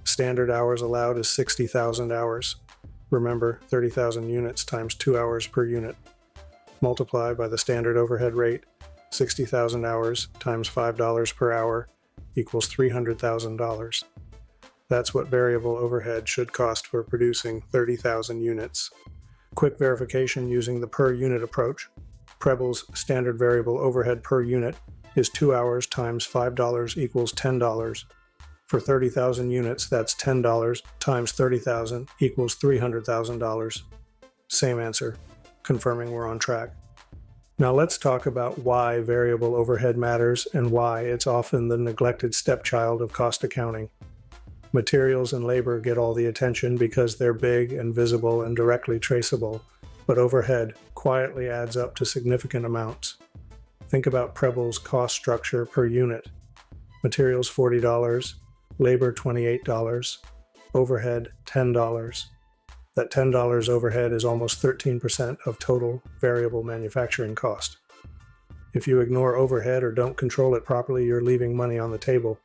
Standard hours allowed is 60,000 hours. Remember, 30,000 units times 2 hours per unit. Multiply by the standard overhead rate, 60,000 hours times $5 per hour equals $300,000. That's what variable overhead should cost for producing 30,000 units. Quick verification using the per unit approach. Preble's standard variable overhead per unit is 2 hours times $5 equals $10. For 30,000 units, that's $10 times 30,000 equals $300,000. Same answer, confirming we're on track. Now let's talk about why variable overhead matters and why it's often the neglected stepchild of cost accounting. Materials and labor get all the attention because they're big and visible and directly traceable, but overhead quietly adds up to significant amounts. Think about Preble's cost structure per unit. Materials $40, labor $28, overhead $10. That $10 overhead is almost 13% of total variable manufacturing cost. If you ignore overhead or don't control it properly, you're leaving money on the table.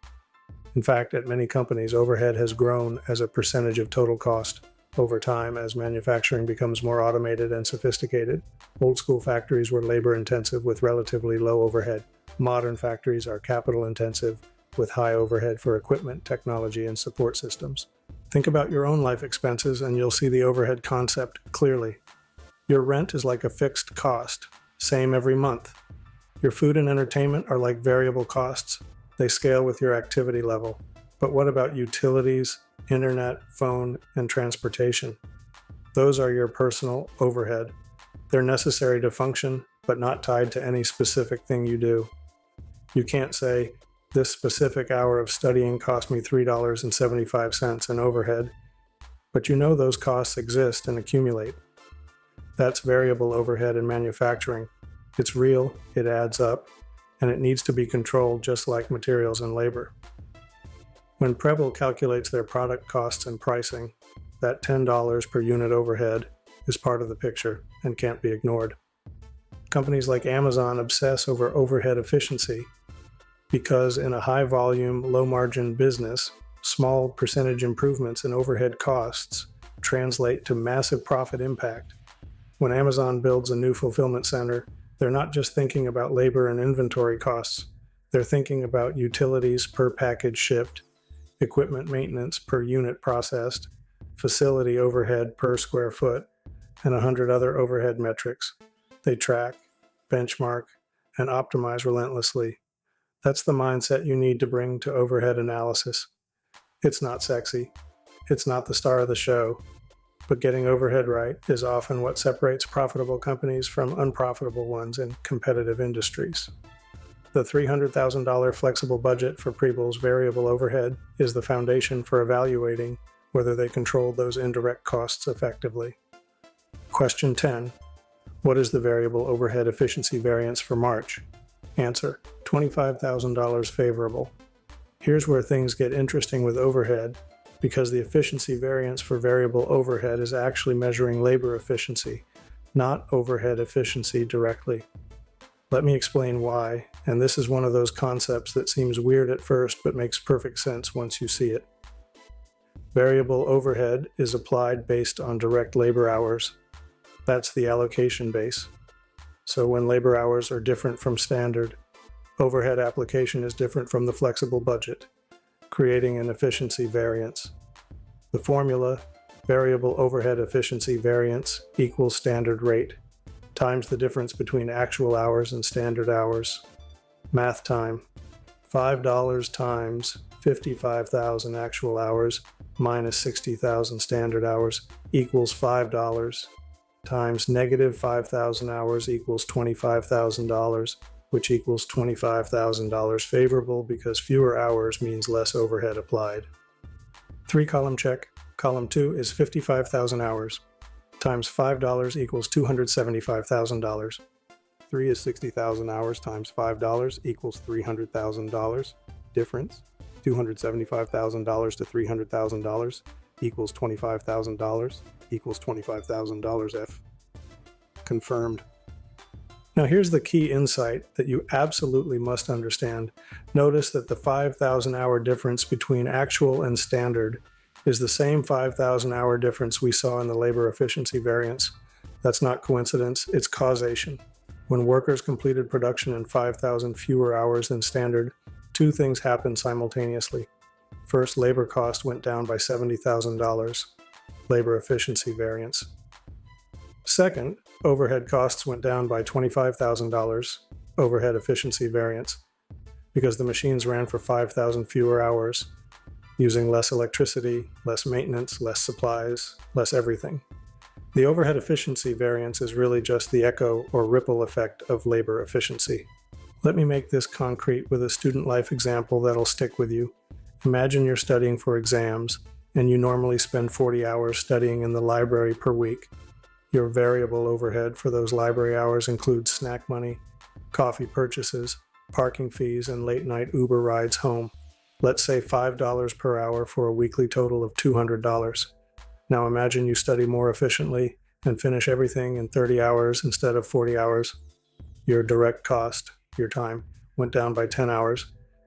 In fact, at many companies, overhead has grown as a percentage of total cost over time as manufacturing becomes more automated and sophisticated. Old school factories were labor intensive with relatively low overhead. Modern factories are capital intensive with high overhead for equipment, technology, and support systems. Think about your own life expenses and you'll see the overhead concept clearly. Your rent is like a fixed cost, same every month. Your food and entertainment are like variable costs. They scale with your activity level. But what about utilities, internet, phone, and transportation? Those are your personal overhead. They're necessary to function, but not tied to any specific thing you do. You can't say, this specific hour of studying cost me $3.75 in overhead, but you know those costs exist and accumulate. That's variable overhead in manufacturing. It's real, it adds up, and it needs to be controlled just like materials and labor. When Preble calculates their product costs and pricing, that $10 per unit overhead is part of the picture and can't be ignored. Companies like Amazon obsess over overhead efficiency because in a high-volume, low-margin business, small percentage improvements in overhead costs translate to massive profit impact. When Amazon builds a new fulfillment center, they're not just thinking about labor and inventory costs. They're thinking about utilities per package shipped, equipment maintenance per unit processed, facility overhead per square foot, and 100 other overhead metrics. They track, benchmark, and optimize relentlessly. That's the mindset you need to bring to overhead analysis. It's not sexy. It's not the star of the show. But getting overhead right is often what separates profitable companies from unprofitable ones in competitive industries. The $300,000 flexible budget for Preble's variable overhead is the foundation for evaluating whether they control those indirect costs effectively. Question 10. What is the variable overhead efficiency variance for March? Answer: $25,000 favorable. Here's where things get interesting with overhead, because the efficiency variance for variable overhead is actually measuring labor efficiency, not overhead efficiency directly. Let me explain why, and this is one of those concepts that seems weird at first but makes perfect sense once you see it. Variable overhead is applied based on direct labor hours. That's the allocation base. So when labor hours are different from standard, overhead application is different from the flexible budget, creating an efficiency variance. The formula, variable overhead efficiency variance equals standard rate, times the difference between actual hours and standard hours. Math time, $5 times 55,000 actual hours minus 60,000 standard hours equals $5 times negative 5,000 hours equals $25,000, which equals $25,000 favorable because fewer hours means less overhead applied. 3-column check. Column 2 is 55,000 hours times $5 equals $275,000. 3 is 60,000 hours times $5 equals $300,000. Difference, $275,000 to $300,000 equals $25,000 equals $25,000 F. Confirmed. Now here's the key insight that you absolutely must understand. Notice that the 5,000 hour difference between actual and standard is the same 5,000 hour difference we saw in the labor efficiency variance. That's not coincidence, it's causation. When workers completed production in 5,000 fewer hours than standard, two things happened simultaneously. First, labor cost went down by $70,000, labor efficiency variance. Second, overhead costs went down by $25,000, overhead efficiency variance, because the machines ran for 5,000 fewer hours, using less electricity, less maintenance, less supplies, less everything. The overhead efficiency variance is really just the echo or ripple effect of labor efficiency. Let me make this concrete with a student life example that'll stick with you. Imagine you're studying for exams, and you normally spend 40 hours studying in the library per week. Your variable overhead for those library hours includes snack money, coffee purchases, parking fees, and late-night Uber rides home. Let's say $5 per hour for a weekly total of $200. Now imagine you study more efficiently and finish everything in 30 hours instead of 40 hours. Your direct cost, your time, went down by 10 hours,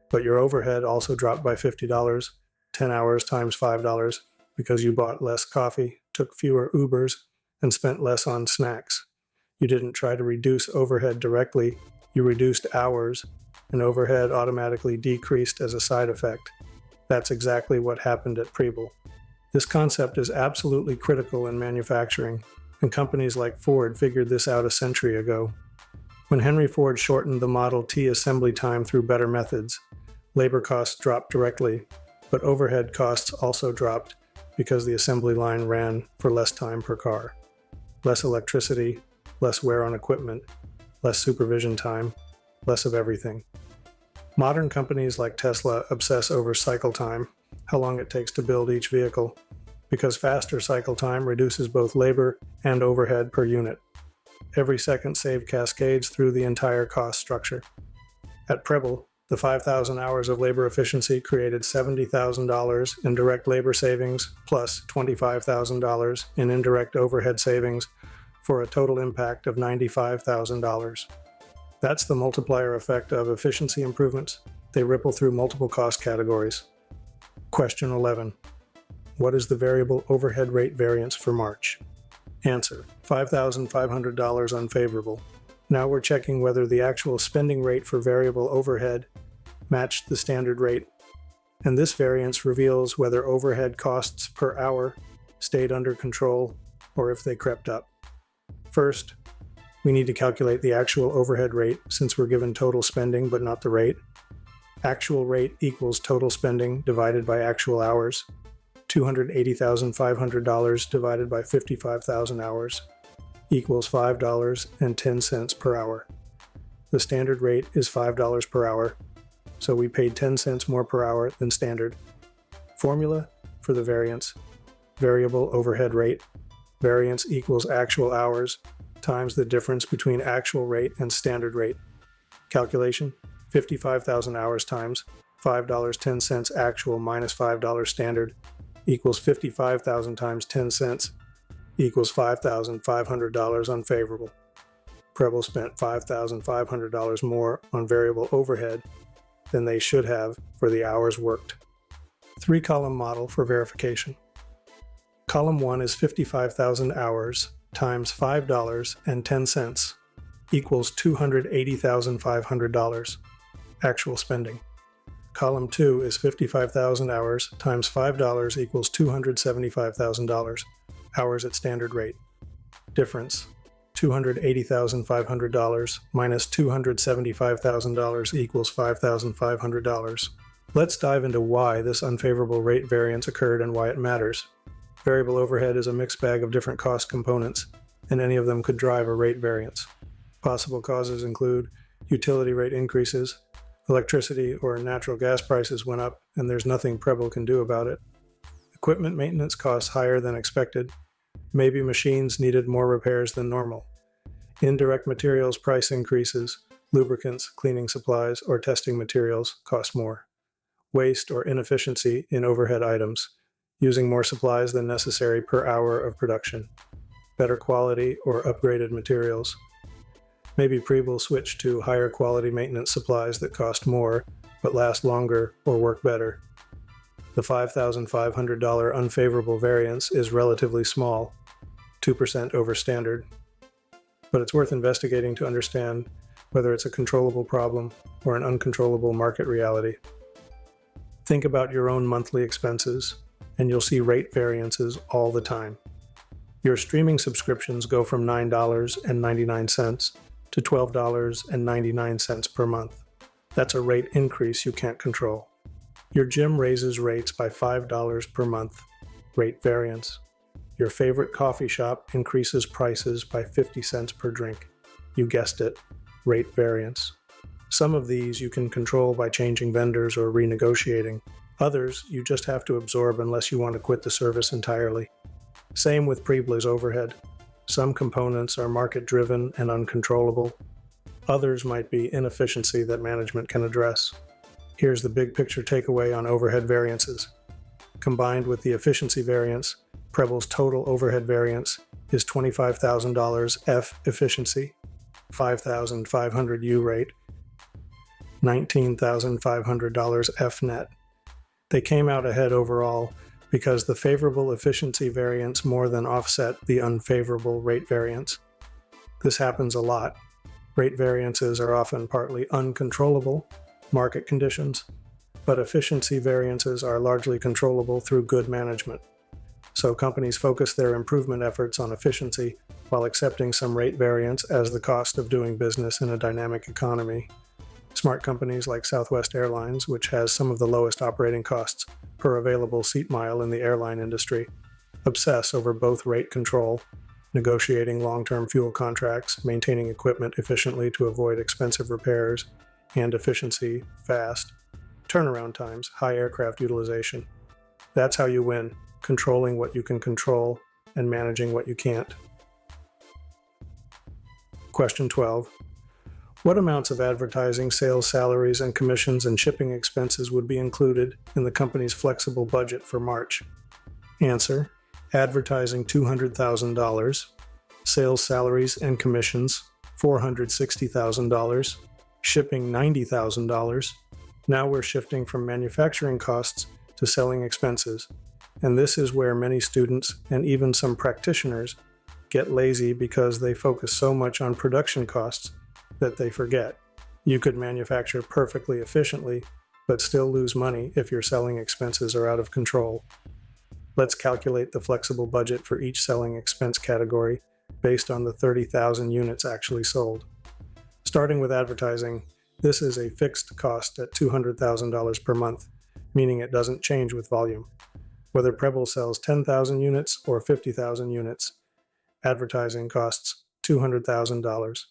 but your overhead also dropped by $50, 10 hours times $5, because you bought less coffee, took fewer Ubers, and spent less on snacks. You didn't try to reduce overhead directly, you reduced hours, and overhead automatically decreased as a side effect. That's exactly what happened at Preble. This concept is absolutely critical in manufacturing, and companies like Ford figured this out a century ago. When Henry Ford shortened the Model T assembly time through better methods, labor costs dropped directly, but overhead costs also dropped because the assembly line ran for less time per car. Less electricity, less wear on equipment, less supervision time, less of everything. Modern companies like Tesla obsess over cycle time, how long it takes to build each vehicle, because faster cycle time reduces both labor and overhead per unit. Every second saved cascades through the entire cost structure. At Preble, the 5,000 hours of labor efficiency created $70,000 in direct labor savings plus $25,000 in indirect overhead savings for a total impact of $95,000. That's the multiplier effect of efficiency improvements. They ripple through multiple cost categories. Question 11. What is the variable overhead rate variance for March? Answer: $5,500 unfavorable. Now we're checking whether the actual spending rate for variable overhead matched the standard rate, and this variance reveals whether overhead costs per hour stayed under control or if they crept up. First, we need to calculate the actual overhead rate since we're given total spending but not the rate. Actual rate equals total spending divided by actual hours. $280,500 divided by 55,000 hours equals $5.10 per hour. The standard rate is $5 per hour, so we paid 10 cents more per hour than standard. Formula for the variance: variable overhead rate. Variance equals actual hours times the difference between actual rate and standard rate. Calculation: 55,000 hours times $5.10 actual minus $5 standard equals 55,000 times 10 cents equals $5,500 unfavorable. Preble spent $5,500 more on variable overhead than they should have for the hours worked. 3-column model for verification. Column 1 is 55,000 hours times $5.10 equals $280,500 actual spending. Column 2 is 55,000 hours times $5 equals $275,000 hours at standard rate. Difference: $280,500 minus $275,000 equals $5,500. Let's dive into why this unfavorable rate variance occurred and why it matters. Variable overhead is a mixed bag of different cost components, and any of them could drive a rate variance. Possible causes include utility rate increases, electricity or natural gas prices went up, and there's nothing Preble can do about it. Equipment maintenance costs higher than expected. Maybe machines needed more repairs than normal. Indirect materials price increases. Lubricants, cleaning supplies, or testing materials cost more. Waste or inefficiency in overhead items, using more supplies than necessary per hour of production. Better quality or upgraded materials. Maybe Preble switched to higher quality maintenance supplies that cost more, but last longer or work better. The $5,500 unfavorable variance is relatively small, 2% over standard, but it's worth investigating to understand whether it's a controllable problem or an uncontrollable market reality. Think about your own monthly expenses, and you'll see rate variances all the time. Your streaming subscriptions go from $9.99 to $12.99 per month. That's a rate increase you can't control. Your gym raises rates by $5 per month. Rate variance. Your favorite coffee shop increases prices by 50 cents per drink. You guessed it, rate variance. Some of these you can control by changing vendors or renegotiating. Others you just have to absorb unless you want to quit the service entirely. Same with pre-bliz overhead. Some components are market-driven and uncontrollable. Others might be inefficiency that management can address. Here's the big picture takeaway on overhead variances. Combined with the efficiency variance, Preble's total overhead variance is $25,000 F efficiency, $5,500 U rate, $19,500 F net. They came out ahead overall because the favorable efficiency variance more than offset the unfavorable rate variance. This happens a lot. Rate variances are often partly uncontrollable, market conditions, but efficiency variances are largely controllable through good management. So companies focus their improvement efforts on efficiency while accepting some rate variance as the cost of doing business in a dynamic economy. Smart companies like Southwest Airlines, which has some of the lowest operating costs per available seat mile in the airline industry, obsess over both rate control, negotiating long-term fuel contracts, maintaining equipment efficiently to avoid expensive repairs, and efficiency, fast, turnaround times, high aircraft utilization. That's how you win, controlling what you can control and managing what you can't. Question 12. What amounts of advertising, sales salaries, and commissions and shipping expenses would be included in the company's flexible budget for March? Answer: advertising $200,000, sales salaries and commissions $460,000, shipping $90,000. Now we're shifting from manufacturing costs to selling expenses, and this is where many students and even some practitioners get lazy because they focus so much on production costs that they forget. You could manufacture perfectly efficiently, but still lose money if your selling expenses are out of control. Let's calculate the flexible budget for each selling expense category based on the 30,000 units actually sold. Starting with advertising, this is a fixed cost at $200,000 per month, meaning it doesn't change with volume. Whether Preble sells 10,000 units or 50,000 units, advertising costs $200,000.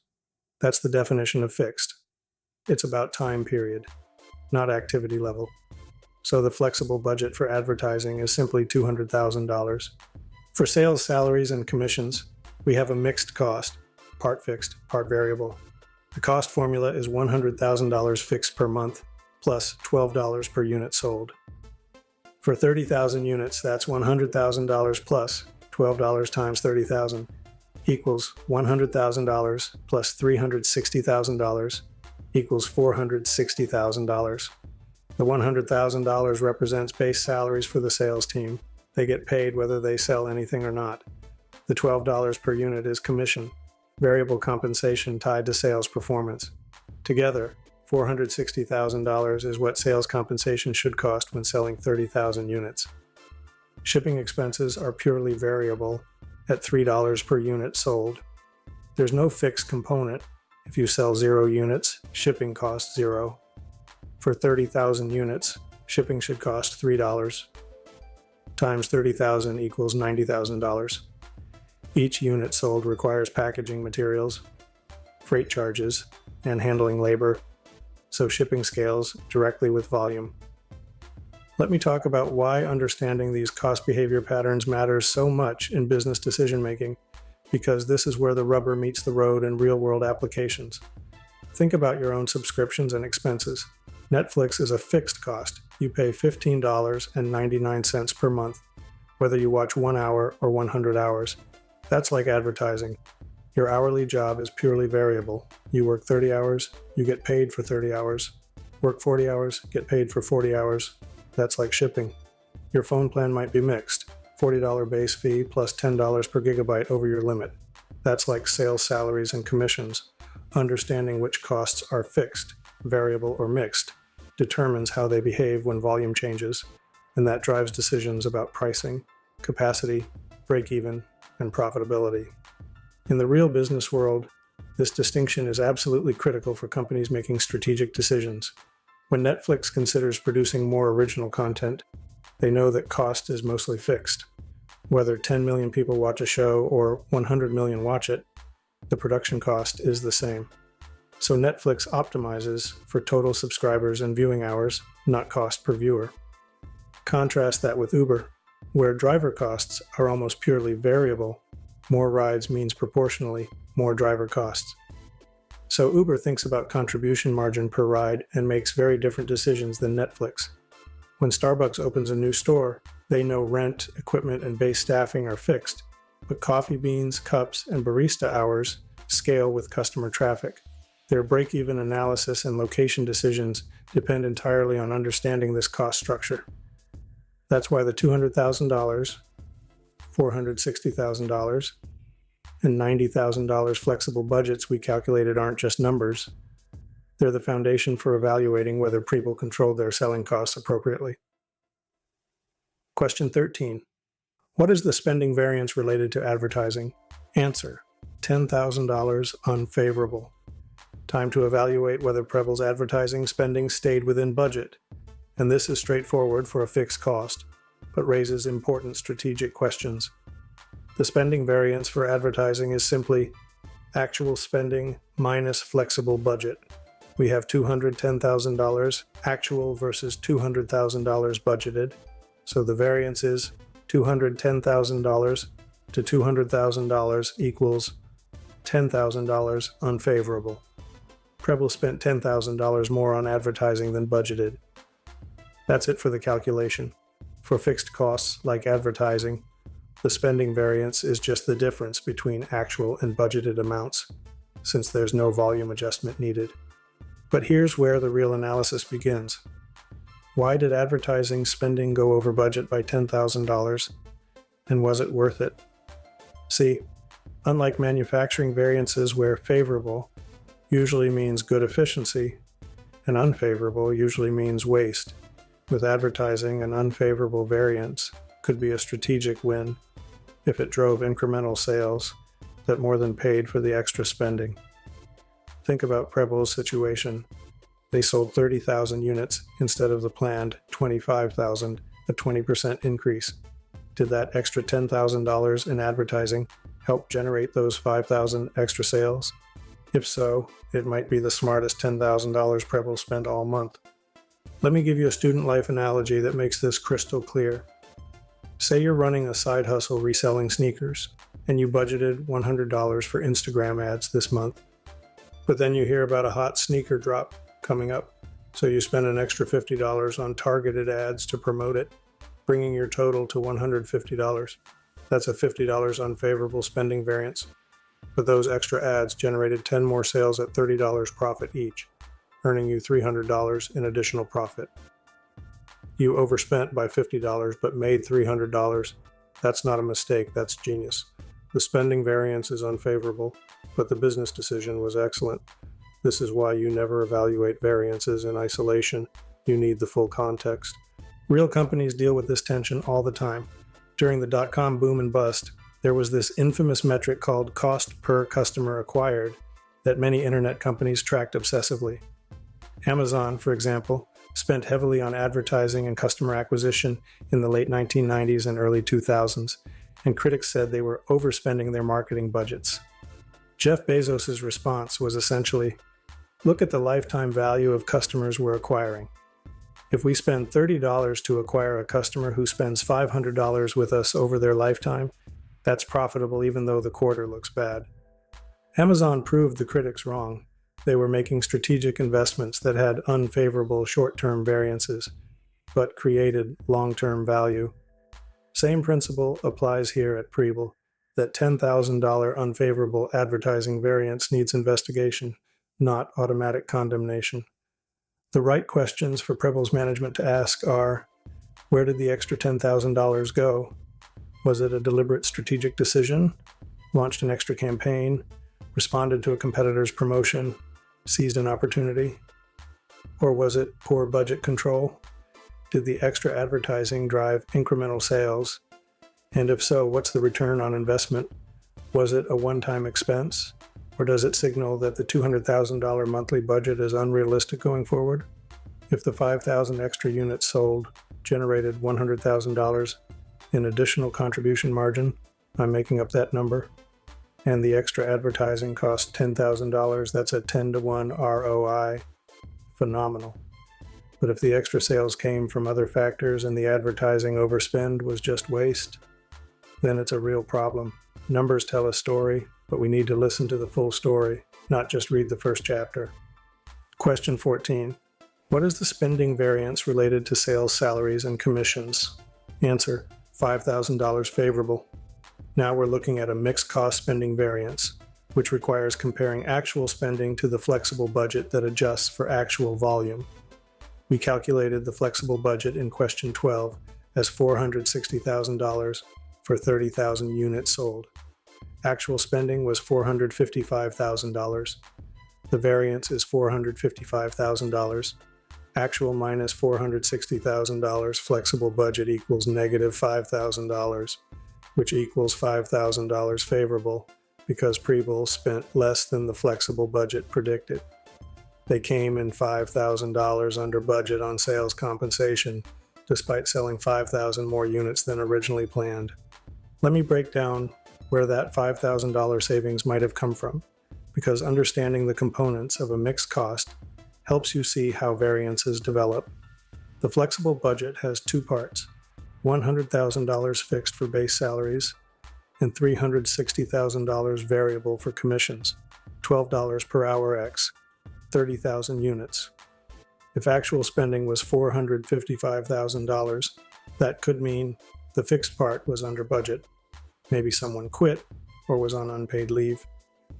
That's the definition of fixed. It's about time period, not activity level. So the flexible budget for advertising is simply $200,000. For sales salaries and commissions, we have a mixed cost, part fixed, part variable. The cost formula is $100,000 fixed per month, plus $12 per unit sold. For 30,000 units, that's $100,000 plus $12 times 30,000 equals $100,000 plus $360,000 equals $460,000. The $100,000 represents base salaries for the sales team. They get paid whether they sell anything or not. The $12 per unit is commission, variable compensation tied to sales performance. Together, $460,000 is what sales compensation should cost when selling 30,000 units. Shipping expenses are purely variable at $3 per unit sold. There's no fixed component. If you sell 0 units, shipping costs 0. For 30,000 units, shipping should cost $3. Times 30,000 equals $90,000. Each unit sold requires packaging materials, freight charges, and handling labor, so shipping scales directly with volume. Let me talk about why understanding these cost behavior patterns matters so much in business decision-making, because this is where the rubber meets the road in real-world applications. Think about your own subscriptions and expenses. Netflix is a fixed cost. You pay $15.99 per month, whether you watch 1 hour or 100 hours. That's like advertising. Your hourly job is purely variable. You work 30 hours, you get paid for 30 hours. Work 40 hours, get paid for 40 hours. That's like shipping. Your phone plan might be mixed, $40 base fee plus $10 per gigabyte over your limit. That's like sales salaries and commissions. Understanding which costs are fixed, variable, or mixed determines how they behave when volume changes, and that drives decisions about pricing, capacity, break-even, and profitability. In the real business world, this distinction is absolutely critical for companies making strategic decisions. When Netflix considers producing more original content, they know that cost is mostly fixed. Whether 10 million people watch a show or 100 million watch it, the production cost is the same. So Netflix optimizes for total subscribers and viewing hours, not cost per viewer. Contrast that with Uber, where driver costs are almost purely variable. More rides means proportionally more driver costs. So Uber thinks about contribution margin per ride and makes very different decisions than Netflix. When Starbucks opens a new store, they know rent, equipment, and base staffing are fixed, but coffee beans, cups, and barista hours scale with customer traffic. Their break-even analysis and location decisions depend entirely on understanding this cost structure. That's why the $200,000, $460,000, and $90,000 flexible budgets we calculated aren't just numbers. They're the foundation for evaluating whether Preble controlled their selling costs appropriately. Question 13. What is the spending variance related to advertising? Answer: $10,000 unfavorable. Time to evaluate whether Preble's advertising spending stayed within budget. And this is straightforward for a fixed cost, but raises important strategic questions. The spending variance for advertising is simply actual spending minus flexible budget. We have $210,000 actual versus $200,000 budgeted, so the variance is $210,000 to $200,000 equals $10,000 unfavorable. Preble spent $10,000 more on advertising than budgeted. That's it for the calculation. For fixed costs like advertising, the spending variance is just the difference between actual and budgeted amounts, since there's no volume adjustment needed. But here's where the real analysis begins. Why did advertising spending go over budget by $10,000, and was it worth it? See, unlike manufacturing variances where favorable usually means good efficiency, and unfavorable usually means waste, with advertising, an unfavorable variance could be a strategic win if it drove incremental sales that more than paid for the extra spending. Think about Preble's situation. They sold 30,000 units instead of the planned 25,000, a 20% increase. Did that extra $10,000 in advertising help generate those 5,000 extra sales? If so, it might be the smartest $10,000 Preble spent all month. Let me give you a student life analogy that makes this crystal clear. Say you're running a side hustle reselling sneakers, and you budgeted $100 for Instagram ads this month. But then you hear about a hot sneaker drop coming up, so you spend an extra $50 on targeted ads to promote it, bringing your total to $150. That's a $50 unfavorable spending variance. But those extra ads generated 10 more sales at $30 profit each, earning you $300 in additional profit. You overspent by $50 but made $300. That's not a mistake, that's genius. The spending variance is unfavorable, but the business decision was excellent. This is why you never evaluate variances in isolation. You need the full context. Real companies deal with this tension all the time. During the dot-com boom and bust, there was this infamous metric called cost per customer acquired that many internet companies tracked obsessively. Amazon, for example, spent heavily on advertising and customer acquisition in the late 1990s and early 2000s, and critics said they were overspending their marketing budgets. Jeff Bezos' response was essentially, look at the lifetime value of customers we're acquiring. If we spend $30 to acquire a customer who spends $500 with us over their lifetime, that's profitable even though the quarter looks bad. Amazon proved the critics wrong. They were making strategic investments that had unfavorable short-term variances, but created long-term value. Same principle applies here at Preble, that $10,000 unfavorable advertising variance needs investigation, not automatic condemnation. The right questions for Preble's management to ask are, where did the extra $10,000 go? Was it a deliberate strategic decision? Launched an extra campaign? Responded to a competitor's promotion? Seized an opportunity? Or was it poor budget control? Did the extra advertising drive incremental sales? And if so, what's the return on investment? Was it a one-time expense? Or does it signal that the $200,000 monthly budget is unrealistic going forward? If the 5,000 extra units sold generated $100,000 in additional contribution margin, I'm making up that number, and the extra advertising cost $10,000, that's a 10-to-1 ROI. Phenomenal. But if the extra sales came from other factors and the advertising overspend was just waste, then it's a real problem. Numbers tell a story, but we need to listen to the full story, not just read the first chapter. Question 14. What is the spending variance related to sales salaries and commissions? Answer: $5,000 favorable. Now we're looking at a mixed cost spending variance, which requires comparing actual spending to the flexible budget that adjusts for actual volume. We calculated the flexible budget in question 12 as $460,000 for 30,000 units sold. Actual spending was $455,000. The variance is $455,000. Actual minus $460,000 flexible budget equals negative $5,000, which equals $5,000 favorable because Preble spent less than the flexible budget predicted. They came in $5,000 under budget on sales compensation, despite selling 5,000 more units than originally planned. Let me break down where that $5,000 savings might have come from, because understanding the components of a mixed cost helps you see how variances develop. The flexible budget has two parts: $100,000 fixed for base salaries and $360,000 variable for commissions, $12 per hour x 30,000 units. If actual spending was $455,000, that could mean the fixed part was under budget. Maybe someone quit or was on unpaid leave.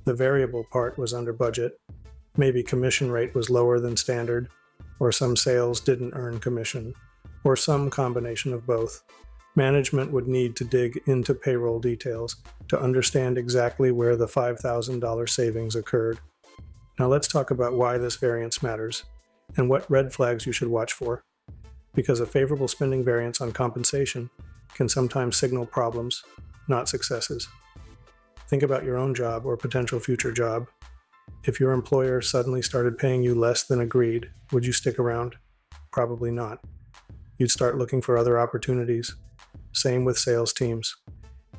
The variable part was under budget. Maybe commission rate was lower than standard, or some sales didn't earn commission, or some combination of both. Management would need to dig into payroll details to understand exactly where the $5,000 savings occurred. Now let's talk about why this variance matters and what red flags you should watch for, because a favorable spending variance on compensation can sometimes signal problems, not successes. Think about your own job or potential future job. If your employer suddenly started paying you less than agreed, would you stick around? Probably not. You'd start looking for other opportunities. Same with sales teams.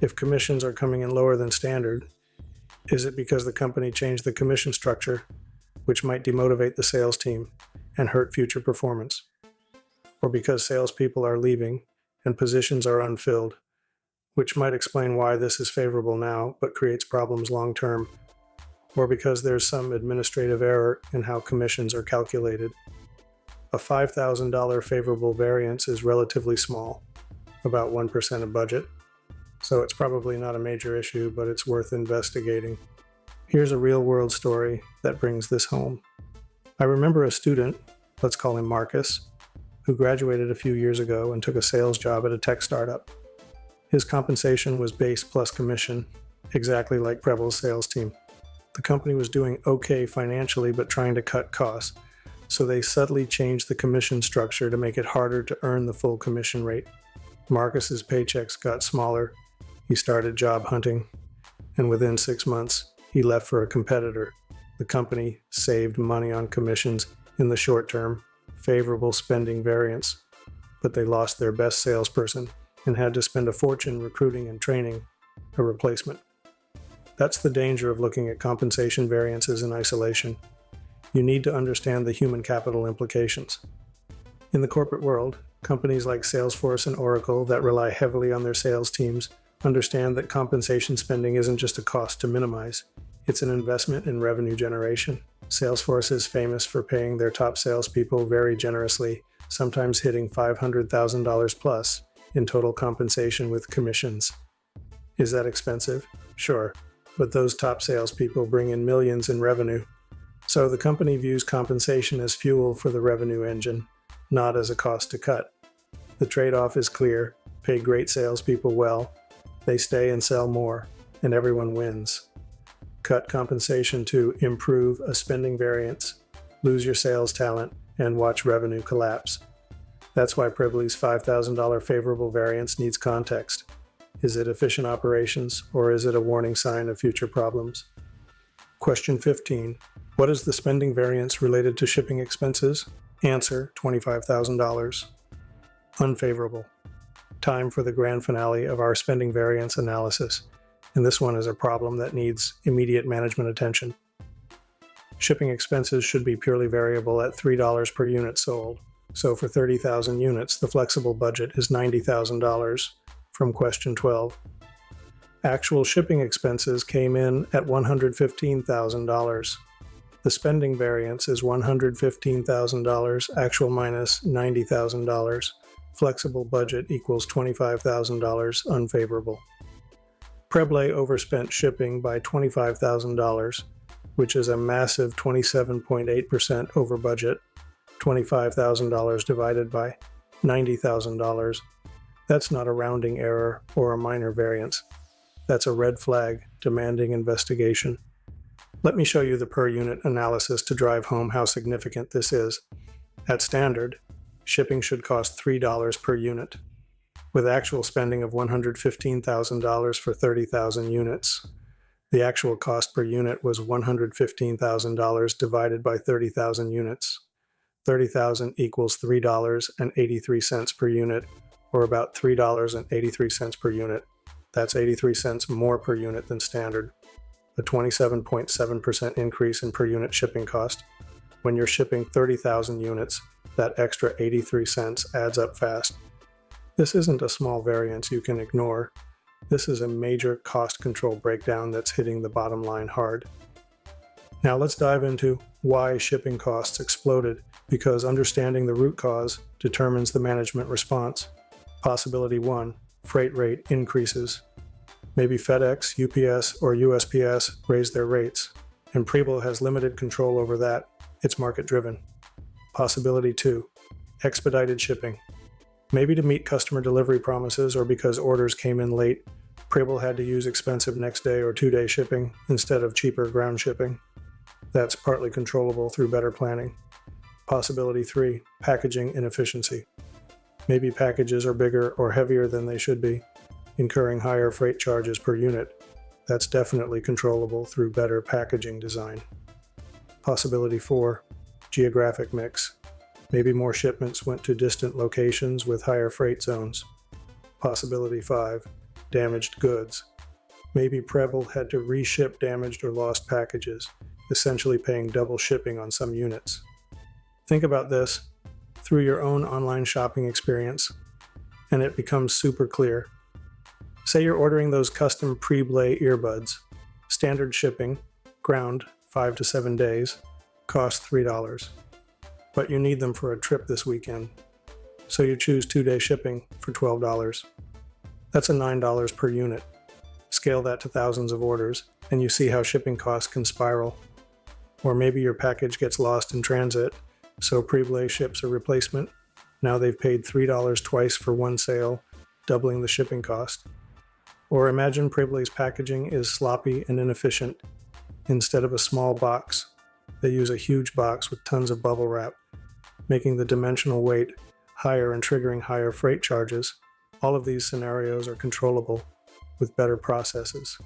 If commissions are coming in lower than standard, is it because the company changed the commission structure, which might demotivate the sales team and hurt future performance? Or because salespeople are leaving and positions are unfilled, which might explain why this is favorable now but creates problems long term? Or because there's some administrative error in how commissions are calculated? A $5,000 favorable variance is relatively small, about 1% of budget, so it's probably not a major issue, but it's worth investigating. Here's a real-world story that brings this home. I remember a student, let's call him Marcus, who graduated a few years ago and took a sales job at a tech startup. His compensation was base plus commission, exactly like Preble's sales team. The company was doing okay financially but trying to cut costs, so they subtly changed the commission structure to make it harder to earn the full commission rate. Marcus's paychecks got smaller, he started job hunting, and within 6 months, he left for a competitor. The company saved money on commissions in the short term, favorable spending variance, but they lost their best salesperson and had to spend a fortune recruiting and training a replacement. That's the danger of looking at compensation variances in isolation. You need to understand the human capital implications. In the corporate world, companies like Salesforce and Oracle that rely heavily on their sales teams understand that compensation spending isn't just a cost to minimize, it's an investment in revenue generation. Salesforce is famous for paying their top salespeople very generously, sometimes hitting $500,000 plus in total compensation with commissions. Is that expensive? Sure, but those top salespeople bring in millions in revenue. So the company views compensation as fuel for the revenue engine, not as a cost to cut. The trade-off is clear: pay great salespeople well, they stay and sell more, and everyone wins. Cut compensation to improve a spending variance, lose your sales talent, and watch revenue collapse. That's why Preble's $5,000 favorable variance needs context. Is it efficient operations, or is it a warning sign of future problems? Question 15. What is the spending variance related to shipping expenses? Answer, $25,000. Unfavorable. Time for the grand finale of our spending variance analysis, and this one is a problem that needs immediate management attention. Shipping expenses should be purely variable at $3 per unit sold. So for 30,000 units, the flexible budget is $90,000 from question 12. Actual shipping expenses came in at $115,000. The spending variance is $115,000, actual minus $90,000. Flexible budget equals $25,000, unfavorable. Preble overspent shipping by $25,000, which is a massive 27.8% over budget. $25,000 divided by $90,000. That's not a rounding error or a minor variance. That's a red flag demanding investigation. Let me show you the per unit analysis to drive home how significant this is. At standard, shipping should cost $3 per unit. With actual spending of $115,000 for 30,000 units, the actual cost per unit was $115,000 divided by 30,000 units. 30,000 equals $3.83 per unit, or about $3.83 per unit. That's 83 cents more per unit than standard, a 27.7% increase in per unit shipping cost. When you're shipping 30,000 units, that extra 83 cents adds up fast. This isn't a small variance you can ignore. This is a major cost control breakdown that's hitting the bottom line hard. Now let's dive into why shipping costs exploded, because understanding the root cause determines the management response. Possibility 1, freight rate increases. Maybe FedEx, UPS, or USPS raised their rates, and Preble has limited control over that. It's market-driven. Possibility 2, expedited shipping. Maybe to meet customer delivery promises or because orders came in late, Preble had to use expensive next-day or two-day shipping instead of cheaper ground shipping. That's partly controllable through better planning. Possibility 3, packaging inefficiency. Maybe packages are bigger or heavier than they should be, incurring higher freight charges per unit. That's definitely controllable through better packaging design. Possibility 4, geographic mix. Maybe more shipments went to distant locations with higher freight zones. Possibility 5, damaged goods. Maybe Preble had to reship damaged or lost packages, essentially paying double shipping on some units. Think about this through your own online shopping experience, and it becomes super clear. Say you're ordering those custom Preble earbuds. Standard shipping, ground 5 to 7 days, costs $3. But you need them for a trip this weekend, so you choose 2-day shipping for $12. That's a $9 per unit. Scale that to thousands of orders, and you see how shipping costs can spiral. Or maybe your package gets lost in transit, so Preble ships a replacement. Now they've paid $3 twice for one sale, doubling the shipping cost. Or imagine Preble's packaging is sloppy and inefficient. Instead of a small box, they use a huge box with tons of bubble wrap, making the dimensional weight higher and triggering higher freight charges. All of these scenarios are controllable with better processes.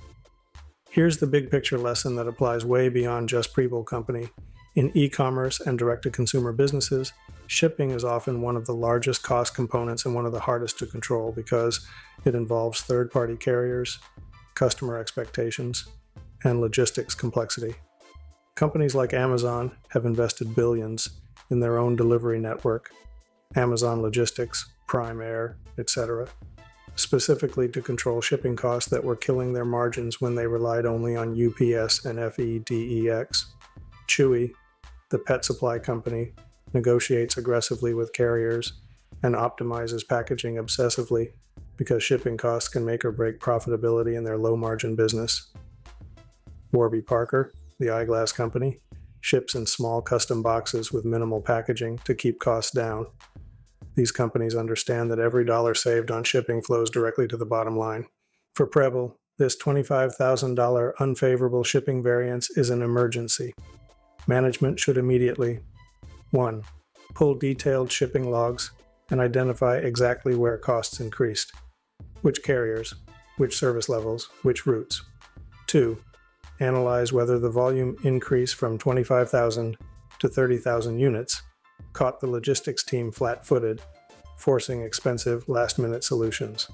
Here's the big picture lesson that applies way beyond just Preble Company. In e-commerce and direct-to-consumer businesses, shipping is often one of the largest cost components and one of the hardest to control because it involves third-party carriers, customer expectations, and logistics complexity. Companies like Amazon have invested billions in their own delivery network, Amazon Logistics, Prime Air, etc., specifically to control shipping costs that were killing their margins when they relied only on UPS and FedEx. Chewy, the pet supply company, negotiates aggressively with carriers and optimizes packaging obsessively because shipping costs can make or break profitability in their low-margin business. Warby Parker, the eyeglass company, ships in small custom boxes with minimal packaging to keep costs down. These companies understand that every dollar saved on shipping flows directly to the bottom line. For Preble, this $25,000 unfavorable shipping variance is an emergency. Management should immediately 1. Pull detailed shipping logs and identify exactly where costs increased. Which carriers, which service levels, which routes. 2. Analyze whether the volume increase from 25,000 to 30,000 units caught the logistics team flat-footed, forcing expensive last-minute solutions.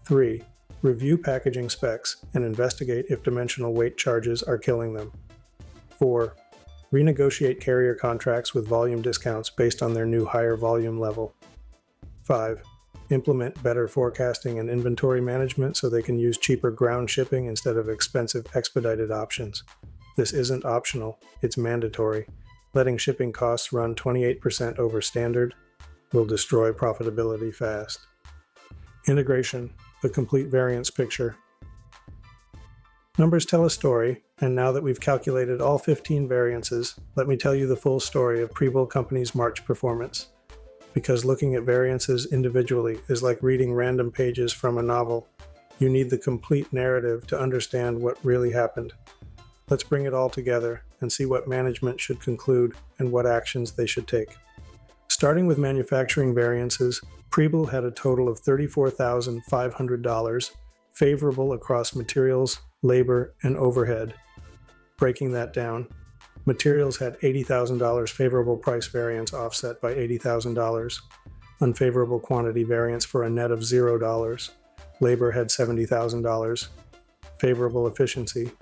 3. Review packaging specs and investigate if dimensional weight charges are killing them. 4. Renegotiate carrier contracts with volume discounts based on their new higher volume level. 5. Implement better forecasting and inventory management so they can use cheaper ground shipping instead of expensive expedited options. This isn't optional, it's mandatory. Letting shipping costs run 28% over standard will destroy profitability fast. Integration, the complete variance picture. Numbers tell a story, and now that we've calculated all 15 variances, let me tell you the full story of Preble Company's March performance. Because looking at variances individually is like reading random pages from a novel. You need the complete narrative to understand what really happened. Let's bring it all together and see what management should conclude and what actions they should take. Starting with manufacturing variances, Preble had a total of $34,500 favorable across materials, labor, and overhead. Breaking that down, materials had $80,000 favorable price variance offset by $80,000, unfavorable quantity variance for a net of $0. Labor had $70,000, favorable efficiency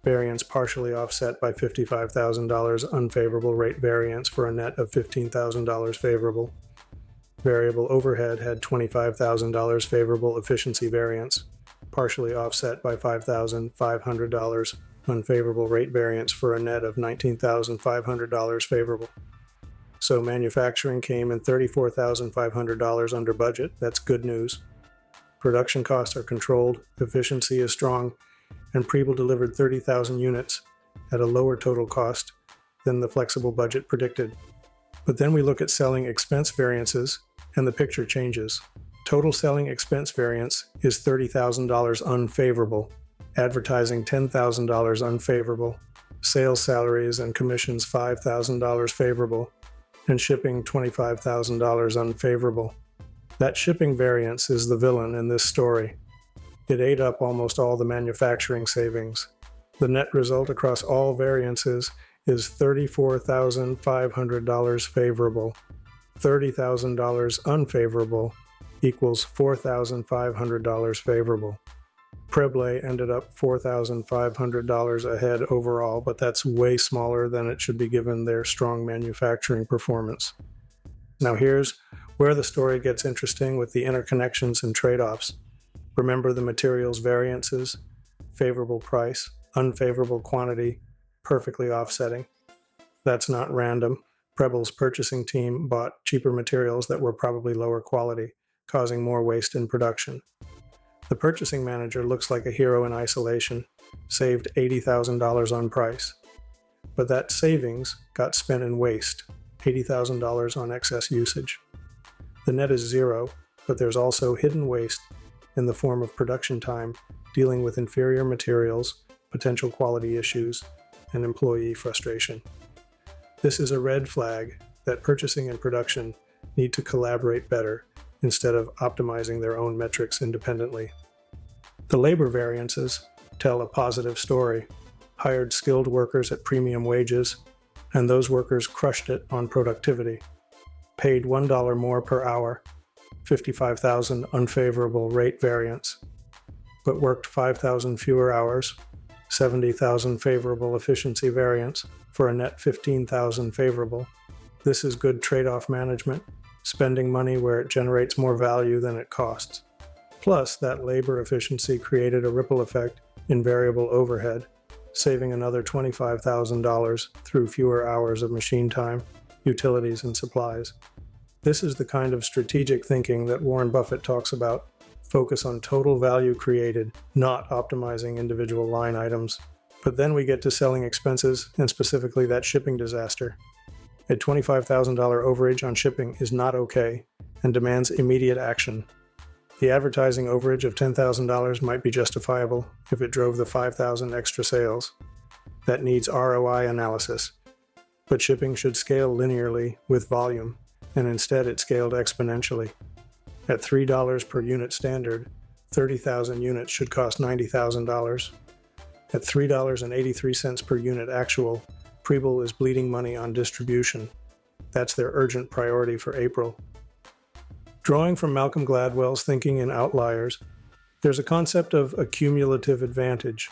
variance partially offset by $55,000 unfavorable rate variance for a net of $15,000 favorable. Variable overhead had $25,000 favorable efficiency variance, partially offset by $5,500 unfavorable rate variance for a net of $19,500 favorable. So manufacturing came in $34,500 under budget. That's good news. Production costs are controlled, efficiency is strong, and Preble delivered 30,000 units at a lower total cost than the flexible budget predicted. But then we look at selling expense variances, and the picture changes. Total selling expense variance is $30,000 unfavorable, advertising $10,000 unfavorable, sales salaries and commissions $5,000 favorable, and shipping $25,000 unfavorable. That shipping variance is the villain in this story. It ate up almost all the manufacturing savings. The net result across all variances is $34,500 favorable. $30,000 unfavorable equals $4,500 favorable. Preble ended up $4,500 ahead overall, but that's way smaller than it should be given their strong manufacturing performance. Now here's where the story gets interesting with the interconnections and trade-offs. Remember the materials variances, favorable price, unfavorable quantity, perfectly offsetting. That's not random. Preble's purchasing team bought cheaper materials that were probably lower quality, causing more waste in production. The purchasing manager looks like a hero in isolation, saved $80,000 on price. But that savings got spent in waste, $80,000 on excess usage. The net is zero, but there's also hidden waste in the form of production time, dealing with inferior materials, potential quality issues, and employee frustration. This is a red flag that purchasing and production need to collaborate better instead of optimizing their own metrics independently. The labor variances tell a positive story. Hired skilled workers at premium wages, and those workers crushed it on productivity. Paid $1 more per hour, $55,000 unfavorable rate variance, but worked 5,000 fewer hours, $70,000 favorable efficiency variance for a net $15,000 favorable. This is good trade-off management, spending money where it generates more value than it costs. Plus, that labor efficiency created a ripple effect in variable overhead, saving another $25,000 through fewer hours of machine time, utilities, and supplies. This is the kind of strategic thinking that Warren Buffett talks about. Focus on total value created, not optimizing individual line items. But then we get to selling expenses, and specifically that shipping disaster. A $25,000 overage on shipping is not okay and demands immediate action. The advertising overage of $10,000 might be justifiable if it drove the $5,000 extra sales. That needs ROI analysis. But shipping should scale linearly with volume, and instead it scaled exponentially. At $3 per unit standard, 30,000 units should cost $90,000. At $3.83 per unit actual, Preble is bleeding money on distribution. That's their urgent priority for April. Drawing from Malcolm Gladwell's thinking in Outliers, there's a concept of accumulative advantage.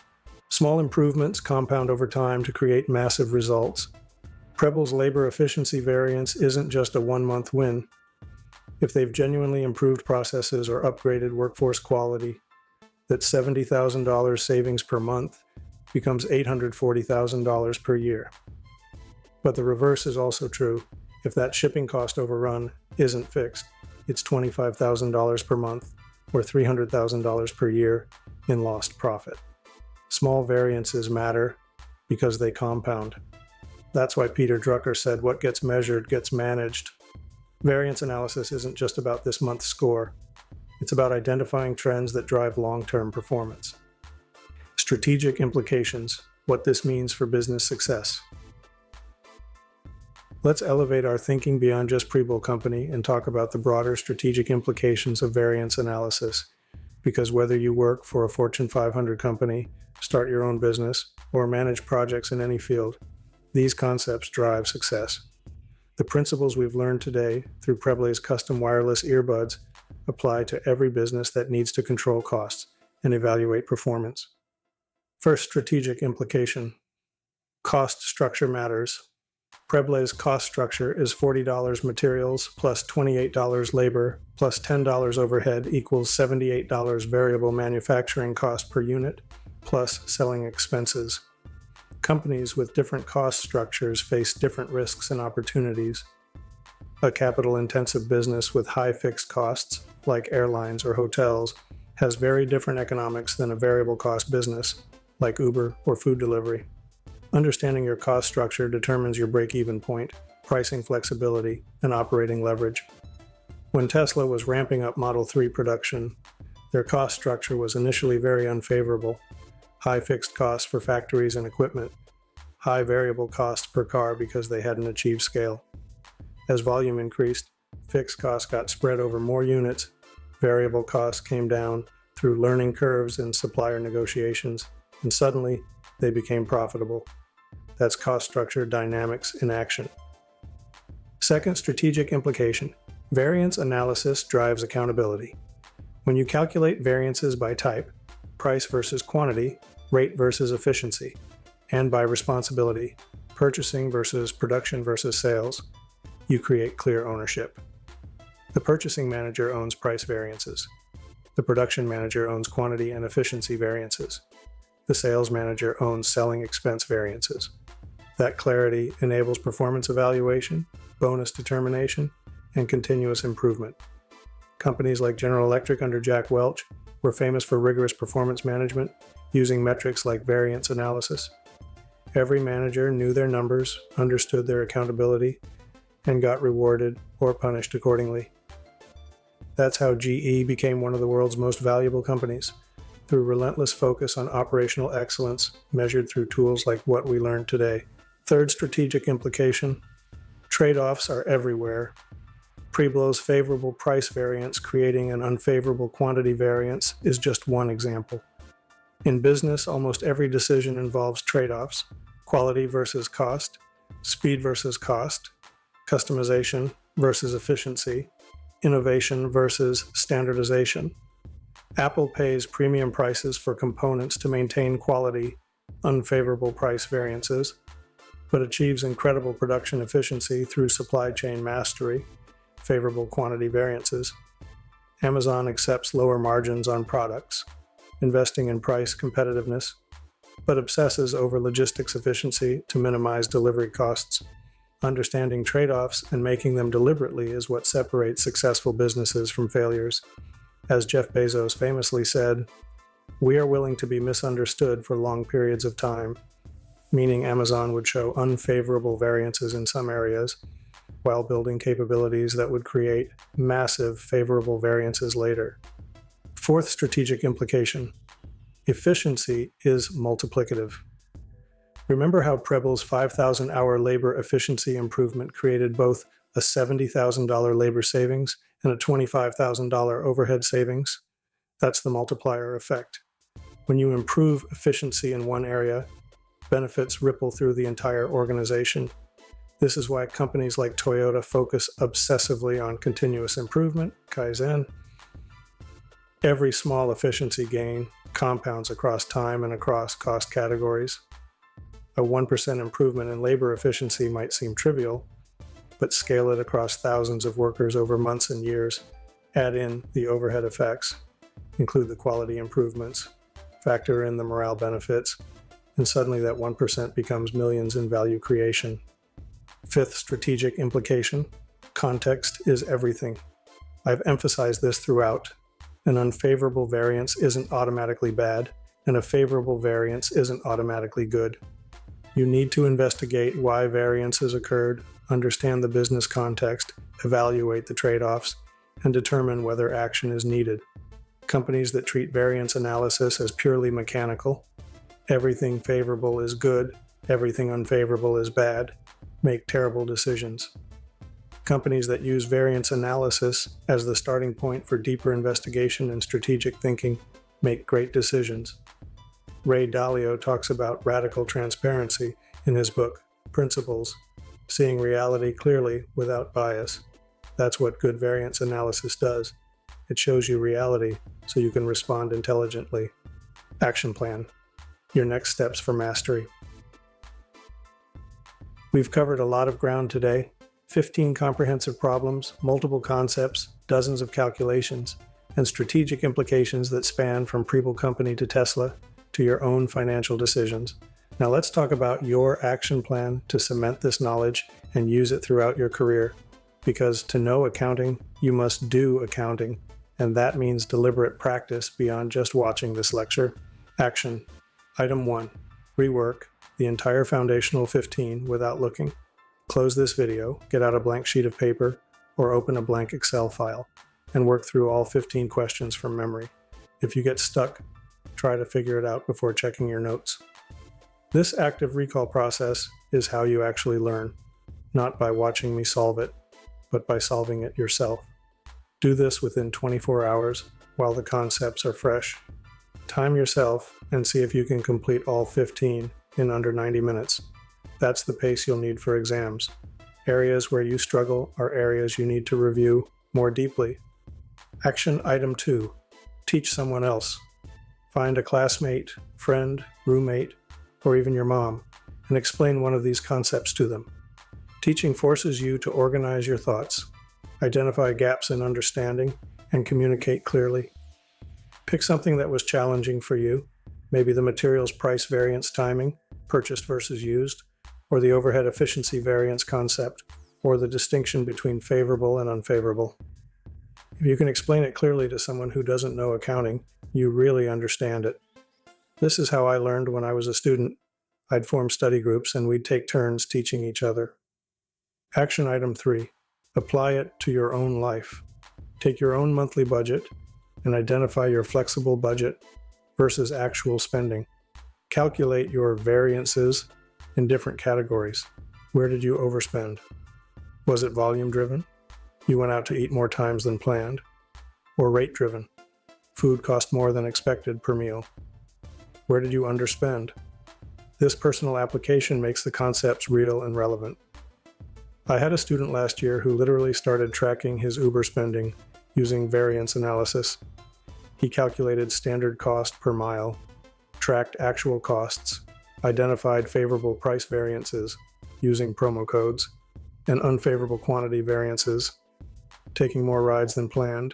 Small improvements compound over time to create massive results. Preble's labor efficiency variance isn't just a one-month win. If they've genuinely improved processes or upgraded workforce quality, that $70,000 savings per month becomes $840,000 per year. But the reverse is also true. If that shipping cost overrun isn't fixed, it's $25,000 per month or $300,000 per year in lost profit. Small variances matter because they compound. That's why Peter Drucker said what gets measured gets managed. Variance analysis isn't just about this month's score. It's about identifying trends that drive long-term performance. Strategic implications, what this means for business success. Let's elevate our thinking beyond just Preble Company and talk about the broader strategic implications of variance analysis. Because whether you work for a Fortune 500 company, start your own business, or manage projects in any field, these concepts drive success. The principles we've learned today through Preble's custom wireless earbuds apply to every business that needs to control costs and evaluate performance. First strategic implication: cost structure matters. Preble's cost structure is $40 materials plus $28 labor plus $10 overhead equals $78 variable manufacturing cost per unit plus selling expenses. Companies with different cost structures face different risks and opportunities. A capital-intensive business with high fixed costs, like airlines or hotels, has very different economics than a variable cost business, like Uber or food delivery. Understanding your cost structure determines your break-even point, pricing flexibility, and operating leverage. When Tesla was ramping up Model 3 production, their cost structure was initially very unfavorable. High fixed costs for factories and equipment, high variable costs per car because they hadn't achieved scale. As volume increased, fixed costs got spread over more units, variable costs came down through learning curves and supplier negotiations, and suddenly they became profitable. That's cost structure dynamics in action. Second strategic implication: variance analysis drives accountability. When you calculate variances by type, price versus quantity, rate versus efficiency, and by responsibility, purchasing versus production versus sales, you create clear ownership. The purchasing manager owns price variances. The production manager owns quantity and efficiency variances. The sales manager owns selling expense variances. That clarity enables performance evaluation, bonus determination, and continuous improvement. Companies like General Electric under Jack Welch were famous for rigorous performance management using metrics like variance analysis. Every manager knew their numbers, understood their accountability, and got rewarded or punished accordingly. That's how GE became one of the world's most valuable companies, through relentless focus on operational excellence measured through tools like what we learned today. Third strategic implication: trade-offs are everywhere. Preble's favorable price variance creating an unfavorable quantity variance is just one example. In business, almost every decision involves trade-offs: quality versus cost, speed versus cost, customization versus efficiency, innovation versus standardization. Apple pays premium prices for components to maintain quality, unfavorable price variances, but achieves incredible production efficiency through supply chain mastery, favorable quantity variances. Amazon accepts lower margins on products, investing in price competitiveness, but obsesses over logistics efficiency to minimize delivery costs. Understanding trade-offs and making them deliberately is what separates successful businesses from failures. As Jeff Bezos famously said, "We are willing to be misunderstood for long periods of time," meaning Amazon would show unfavorable variances in some areas, while building capabilities that would create massive favorable variances later. Fourth strategic implication: efficiency is multiplicative. Remember how Preble's 5,000-hour labor efficiency improvement created both a $70,000 labor savings and a $25,000 overhead savings? That's the multiplier effect. When you improve efficiency in one area, benefits ripple through the entire organization. This is why companies like Toyota focus obsessively on continuous improvement, Kaizen. Every small efficiency gain compounds across time and across cost categories. A 1% improvement in labor efficiency might seem trivial, but scale it across thousands of workers over months and years. Add in the overhead effects, include the quality improvements, factor in the morale benefits, and suddenly that 1% becomes millions in value creation. Fifth strategic implication: context is everything. I've emphasized this throughout. An unfavorable variance isn't automatically bad, and a favorable variance isn't automatically good. You need to investigate why variances occurred, understand the business context, evaluate the trade-offs, and determine whether action is needed. Companies that treat variance analysis as purely mechanical, everything favorable is good, everything unfavorable is bad, make terrible decisions. Companies that use variance analysis as the starting point for deeper investigation and strategic thinking make great decisions. Ray Dalio talks about radical transparency in his book, Principles, seeing reality clearly without bias. That's what good variance analysis does. It shows you reality so you can respond intelligently. Action plan: your next steps for mastery. We've covered a lot of ground today. 15 comprehensive problems, multiple concepts, dozens of calculations, and strategic implications that span from Preble Company to Tesla to your own financial decisions. Now let's talk about your action plan to cement this knowledge and use it throughout your career. Because to know accounting, you must do accounting, and that means deliberate practice beyond just watching this lecture. Action. Item 1. Rework the entire foundational 15 without looking. Close this video, get out a blank sheet of paper, or open a blank Excel file, and work through all 15 questions from memory. If you get stuck, try to figure it out before checking your notes. This active recall process is how you actually learn, not by watching me solve it, but by solving it yourself. Do this within 24 hours while the concepts are fresh. Time yourself and see if you can complete all 15 in under 90 minutes. That's the pace you'll need for exams. Areas where you struggle are areas you need to review more deeply. Action item 2. Teach someone else. Find a classmate, friend, roommate, or even your mom, and explain one of these concepts to them. Teaching forces you to organize your thoughts, identify gaps in understanding, and communicate clearly. Pick something that was challenging for you, maybe the materials price variance timing, purchased versus used, or the overhead efficiency variance concept, or the distinction between favorable and unfavorable. If you can explain it clearly to someone who doesn't know accounting, you really understand it. This is how I learned when I was a student. I'd form study groups and we'd take turns teaching each other. Action item 3. Apply it to your own life. Take your own monthly budget and identify your flexible budget versus actual spending. Calculate your variances in different categories. Where did you overspend? Was it volume driven? You went out to eat more times than planned. Or rate driven? Food cost more than expected per meal. Where did you underspend? This personal application makes the concepts real and relevant. I had a student last year who literally started tracking his Uber spending using variance analysis. He calculated standard cost per mile, tracked actual costs, identified favorable price variances using promo codes, and unfavorable quantity variances, taking more rides than planned,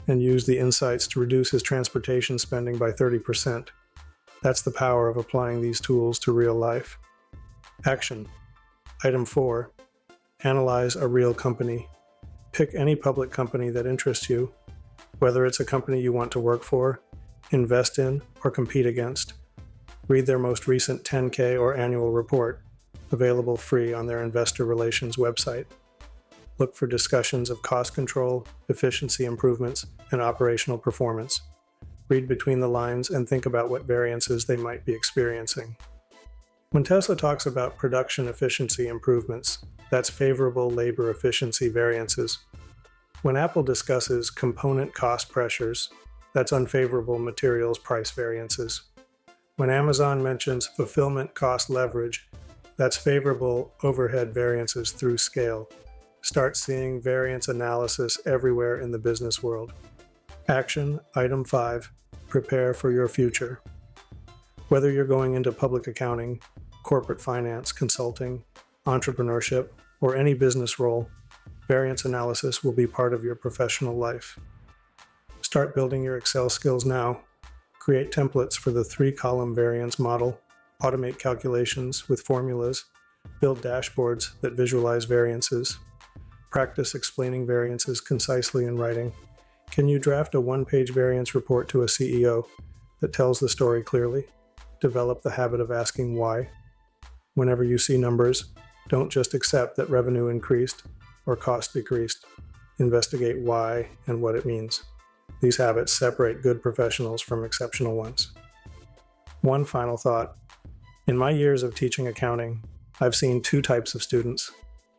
and used the insights to reduce his transportation spending by 30%. That's the power of applying these tools to real life. Action. Item 4. Analyze a real company. Pick any public company that interests you, whether it's a company you want to work for, invest in, or compete against. Read their most recent 10K or annual report, available free on their investor relations website. Look for discussions of cost control, efficiency improvements, and operational performance. Read between the lines and think about what variances they might be experiencing. When Tesla talks about production efficiency improvements, that's favorable labor efficiency variances. When Apple discusses component cost pressures, That's unfavorable materials price variances. When Amazon mentions fulfillment cost leverage, that's favorable overhead variances through scale. Start seeing variance analysis everywhere in the business world. Action item 5, prepare for your future. Whether you're going into public accounting, corporate finance, consulting, entrepreneurship, or any business role, variance analysis will be part of your professional life. Start building your Excel skills now. Create templates for the 3-column variance model, automate calculations with formulas, build dashboards that visualize variances, practice explaining variances concisely in writing. Can you draft a 1-page variance report to a CEO that tells the story clearly? Develop the habit of asking why. Whenever you see numbers, don't just accept that revenue increased or cost decreased. Investigate why and what it means. These habits separate good professionals from exceptional ones. One final thought. In my years of teaching accounting, I've seen 2 types of students.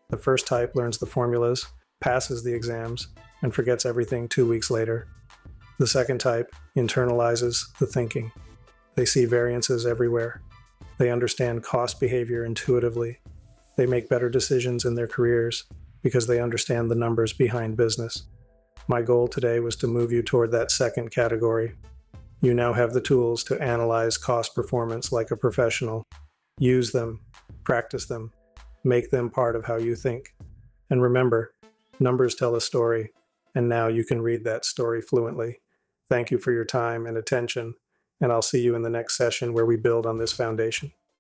The first type learns the formulas, passes the exams, and forgets everything 2 weeks later. The second type internalizes the thinking. They see variances everywhere. They understand cost behavior intuitively. They make better decisions in their careers because they understand the numbers behind business. My goal today was to move you toward that second category. You now have the tools to analyze cost performance like a professional. Use them, practice them, make them part of how you think. And remember, numbers tell a story, and now you can read that story fluently. Thank you for your time and attention, and I'll see you in the next session where we build on this foundation.